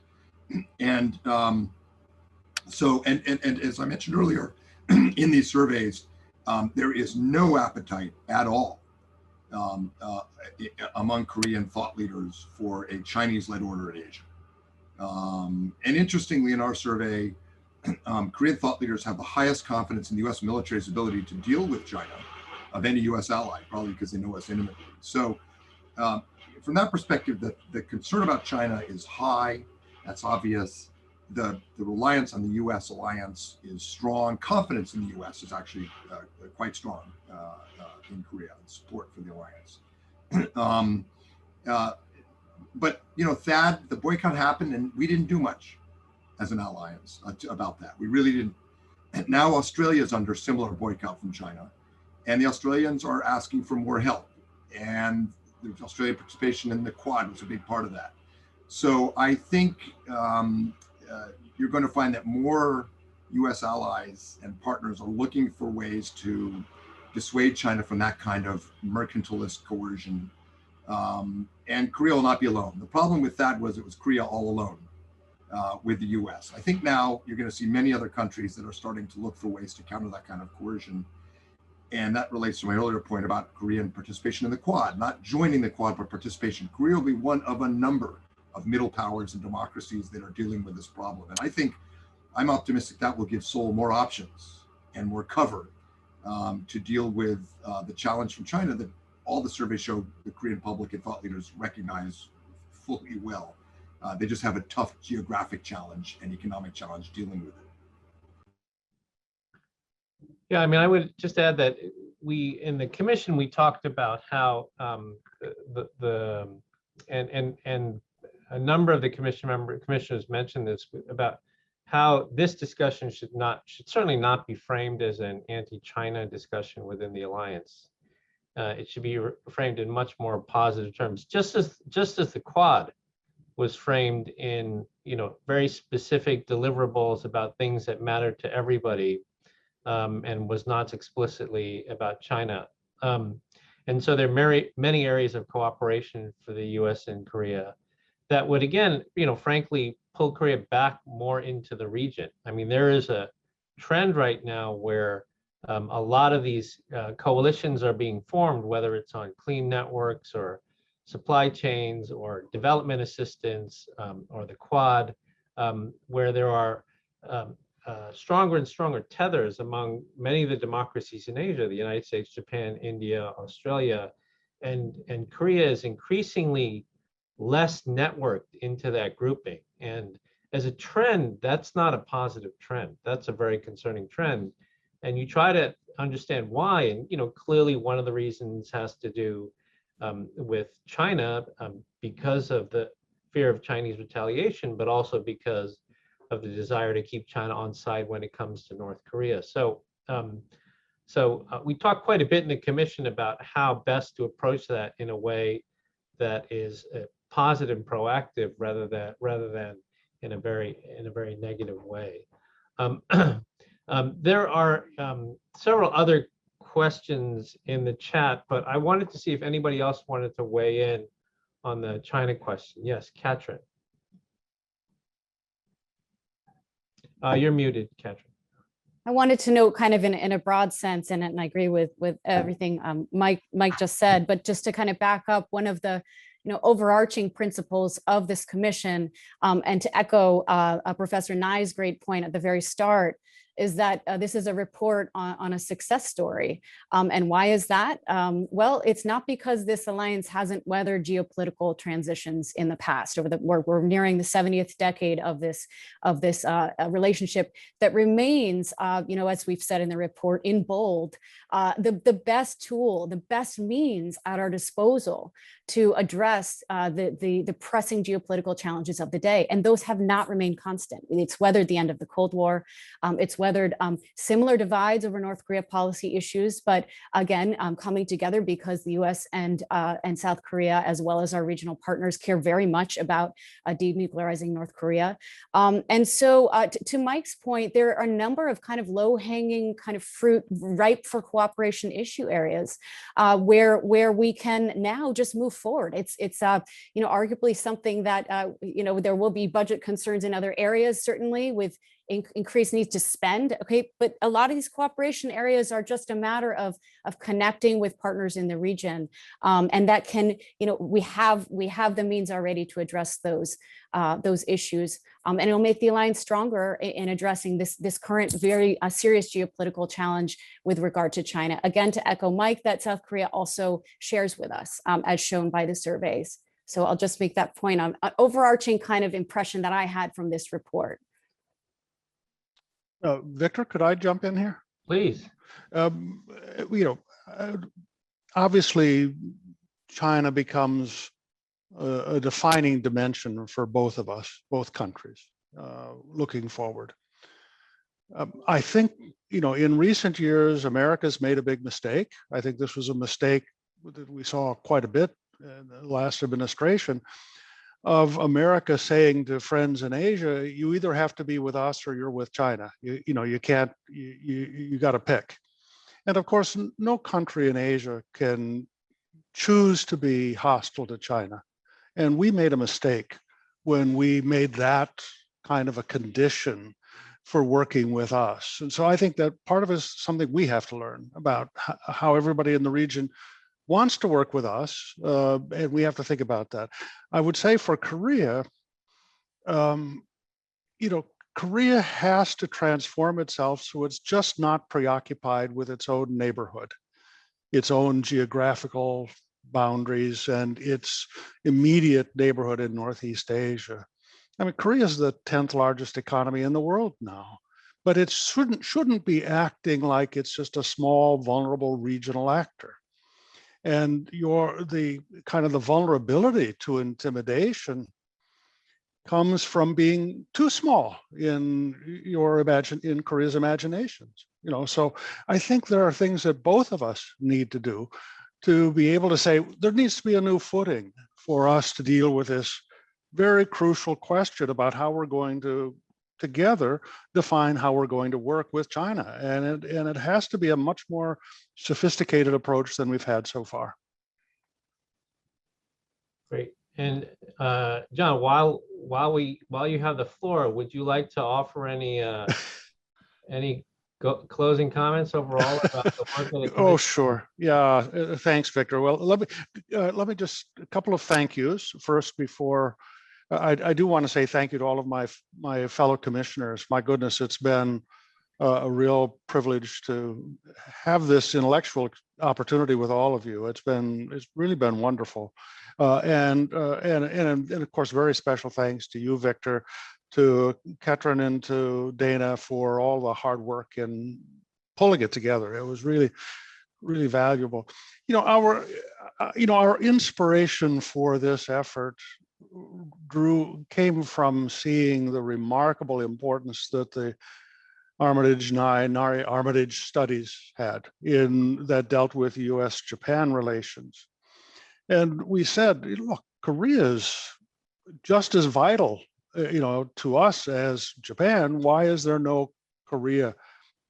And so as I mentioned earlier, in these surveys, there is no appetite at all among Korean thought leaders for a Chinese-led order in Asia. And interestingly, in our survey, Korean thought leaders have the highest confidence in the U.S. military's ability to deal with China of any U.S. ally, probably because they know us intimately. So from that perspective, the concern about China is high. That's obvious. The reliance on the U.S. alliance is strong. Confidence in the U.S. is actually quite strong in Korea, and support for the alliance. But, you know, THAAD, the boycott happened, and we didn't do much as an alliance about that. We really didn't. And now Australia is under similar boycott from China, and the Australians are asking for more help. And the Australian participation in the Quad was a big part of that. So I think you're going to find that more U.S. allies and partners are looking for ways to dissuade China from that kind of mercantilist coercion. And Korea will not be alone. The problem with that was it was Korea all alone with the U.S. I think now you're going to see many other countries that are starting to look for ways to counter that kind of coercion. And that relates to my earlier point about Korean participation in the Quad, not joining the Quad, but participation. Korea will be one of a number of middle powers and democracies that are dealing with this problem. And I think I'm optimistic that will give Seoul more options and more cover to deal with the challenge from China that all the surveys show the Korean public and thought leaders recognize fully well. They just have a tough geographic challenge and economic challenge dealing with it. Yeah, I mean, I would just add that we, in the commission, we talked about how and a number of the commissioners mentioned this about how this discussion should certainly not be framed as an anti-China discussion within the alliance. It should be framed in much more positive terms, just as the Quad was framed in, you know, very specific deliverables about things that mattered to everybody, and was not explicitly about China. And so there are many areas of cooperation for the U.S. and Korea that would, again, you know, frankly, pull Korea back more into the region. I mean, there is a trend right now where a lot of these coalitions are being formed, whether it's on clean networks or supply chains or development assistance or the Quad, where there are stronger and stronger tethers among many of the democracies in Asia, the United States, Japan, India, Australia, and Korea is increasingly less networked into that grouping. And as a trend, that's not a positive trend. That's a very concerning trend. And you try to understand why, and, you know, clearly one of the reasons has to do with China because of the fear of Chinese retaliation, but also because of the desire to keep China on side when it comes to North Korea. So we talked quite a bit in the commission about how best to approach that in a way that is positive and proactive rather than in a very negative way. There are several other questions in the chat, but I wanted to see if anybody else wanted to weigh in on the China question. Yes, Catrin. You're muted, Catrin. I wanted to know kind of in a broad sense, and I agree with everything Mike just said, but just to kind of back up, one of the overarching principles of this commission, and to echo Professor Nye's great point at the very start, is that this is a report on a success story. And why is that? Well, it's not because this alliance hasn't weathered geopolitical transitions in the past. We're nearing the 70th decade of this relationship that remains, as we've said in the report in bold, the best tool, the best means at our disposal to address the pressing geopolitical challenges of the day. And those have not remained constant. It's weathered the end of the Cold War. It's weathered similar divides over North Korea policy issues, but again, coming together because the U.S. and South Korea, as well as our regional partners, care very much about denuclearizing North Korea. And so to Mike's point, there are a number of kind of low-hanging kind of fruit, ripe for cooperation issue areas where we can now just move forward. It's arguably something that there will be budget concerns in other areas, certainly with increased needs to spend. Okay, but a lot of these cooperation areas are just a matter of connecting with partners in the region, and that can, we have the means already to address those issues, and it'll make the alliance stronger in addressing this current very serious geopolitical challenge with regard to China. Again, to echo Mike, that South Korea also shares with us, as shown by the surveys. So I'll just make that point on an overarching kind of impression that I had from this report. Victor, could I jump in here? Please. Obviously, China becomes a defining dimension for both of us, both countries, looking forward. I think, in recent years, America's made a big mistake. I think this was a mistake that we saw quite a bit in the last administration, of America saying to friends in Asia, you either have to be with us or you're with China. You can't, you got to pick. And of course, no country in Asia can choose to be hostile to China. And we made a mistake when we made that kind of a condition for working with us. And so I think that part of it is something we have to learn about how everybody in the region wants to work with us, and we have to think about that. I would say for Korea, Korea has to transform itself so it's just not preoccupied with its own neighborhood, its own geographical boundaries, and its immediate neighborhood in Northeast Asia. I mean, Korea is the 10th largest economy in the world now, but it shouldn't be acting like it's just a small, vulnerable regional actor. And the vulnerability to intimidation comes from being too small in Korea's imaginations. So I think there are things that both of us need to do to be able to say there needs to be a new footing for us to deal with this very crucial question about how we're going to together define how we're going to work with China. And it has to be a much more sophisticated approach than we've had so far. Great. And John, while you have the floor, would you like to offer any closing comments overall about the work of the Oh, sure. Yeah. Thanks, Victor. Well, let me just a couple of thank yous first before. I do want to say thank you to all of my fellow commissioners. My goodness, it's been a real privilege to have this intellectual opportunity with all of you. It's really been wonderful, and of course, very special thanks to you, Victor, to Catrin, and to Dana for all the hard work in pulling it together. It was really, really valuable. Our inspiration for this effort came from seeing the remarkable importance that the Armitage studies had that dealt with U.S.-Japan relations. And we said, look, Korea is just as vital, to us as Japan. Why is there no Korea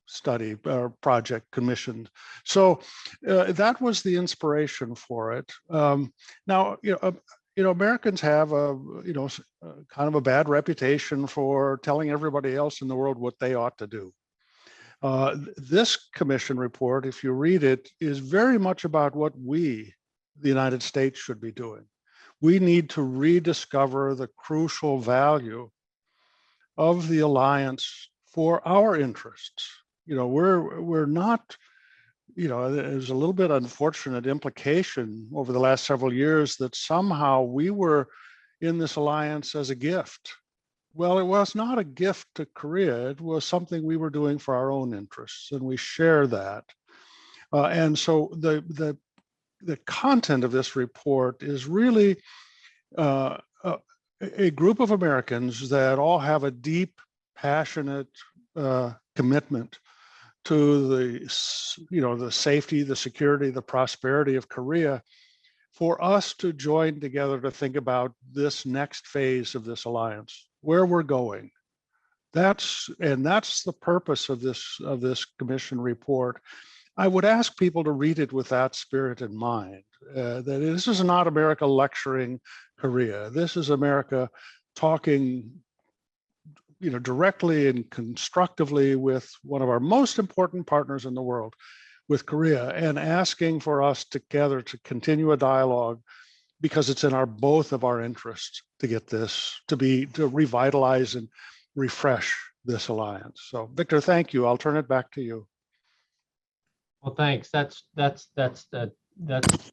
study or project commissioned? So that was the inspiration for it. Now, Americans have kind of a bad reputation for telling everybody else in the world what they ought to do. This commission report, if you read it, is very much about what we, the United States, should be doing. We need to rediscover the crucial value of the alliance for our interests. You know, we're not, you know, there's a little bit unfortunate implication over the last several years that somehow we were in this alliance as a gift. Well, it was not a gift to Korea. It was something we were doing for our own interests, and we share that. And so the content of this report is really a group of Americans that all have a deep, passionate commitment to the safety, the security, the prosperity of Korea, for us to join together to think about this next phase of this alliance, where we're going. That's the purpose of this commission report. I would ask people to read it with that spirit in mind, that this is not America lecturing Korea. This is America talking, you know, directly and constructively with one of our most important partners in the world, with Korea, and asking for us together to continue a dialogue, because it's in both of our interests to get this to revitalize and refresh this alliance. So, Victor, thank you. I'll turn it back to you. Well, thanks. That's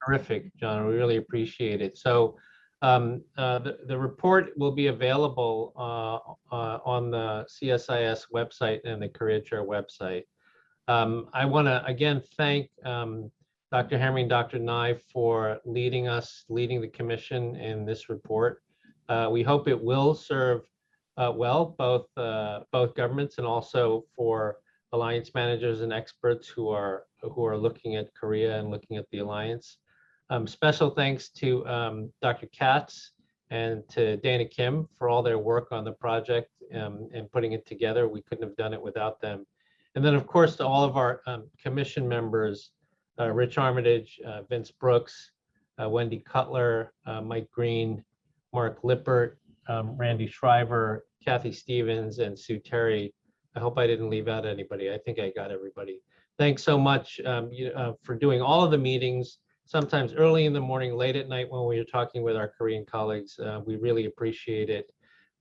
terrific, John. We really appreciate it. So the report will be available on the CSIS website and the Korea Chair website. I want to again thank Dr. Hamre and Dr. Nye for leading the commission in this report. We hope it will serve well both governments and also for alliance managers and experts who are looking at Korea and looking at the alliance. Special thanks to Dr. Katz and to Dana Kim for all their work on the project and putting it together. We couldn't have done it without them. And then, of course, to all of our commission members, Rich Armitage, Vince Brooks, Wendy Cutler, Mike Green, Mark Lippert, Randy Shriver, Kathy Stevens, and Sue Terry. I hope I didn't leave out anybody. I think I got everybody. Thanks so much for doing all of the meetings, sometimes early in the morning, late at night when we are talking with our Korean colleagues. We really appreciate it.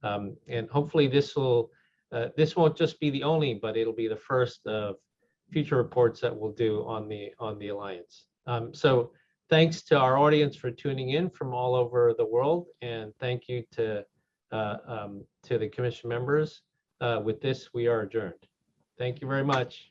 And hopefully this won't just be the only, but it'll be the first of future reports that we'll do on the alliance. So thanks to our audience for tuning in from all over the world, and thank you to the commission members. With this, we are adjourned. Thank you very much.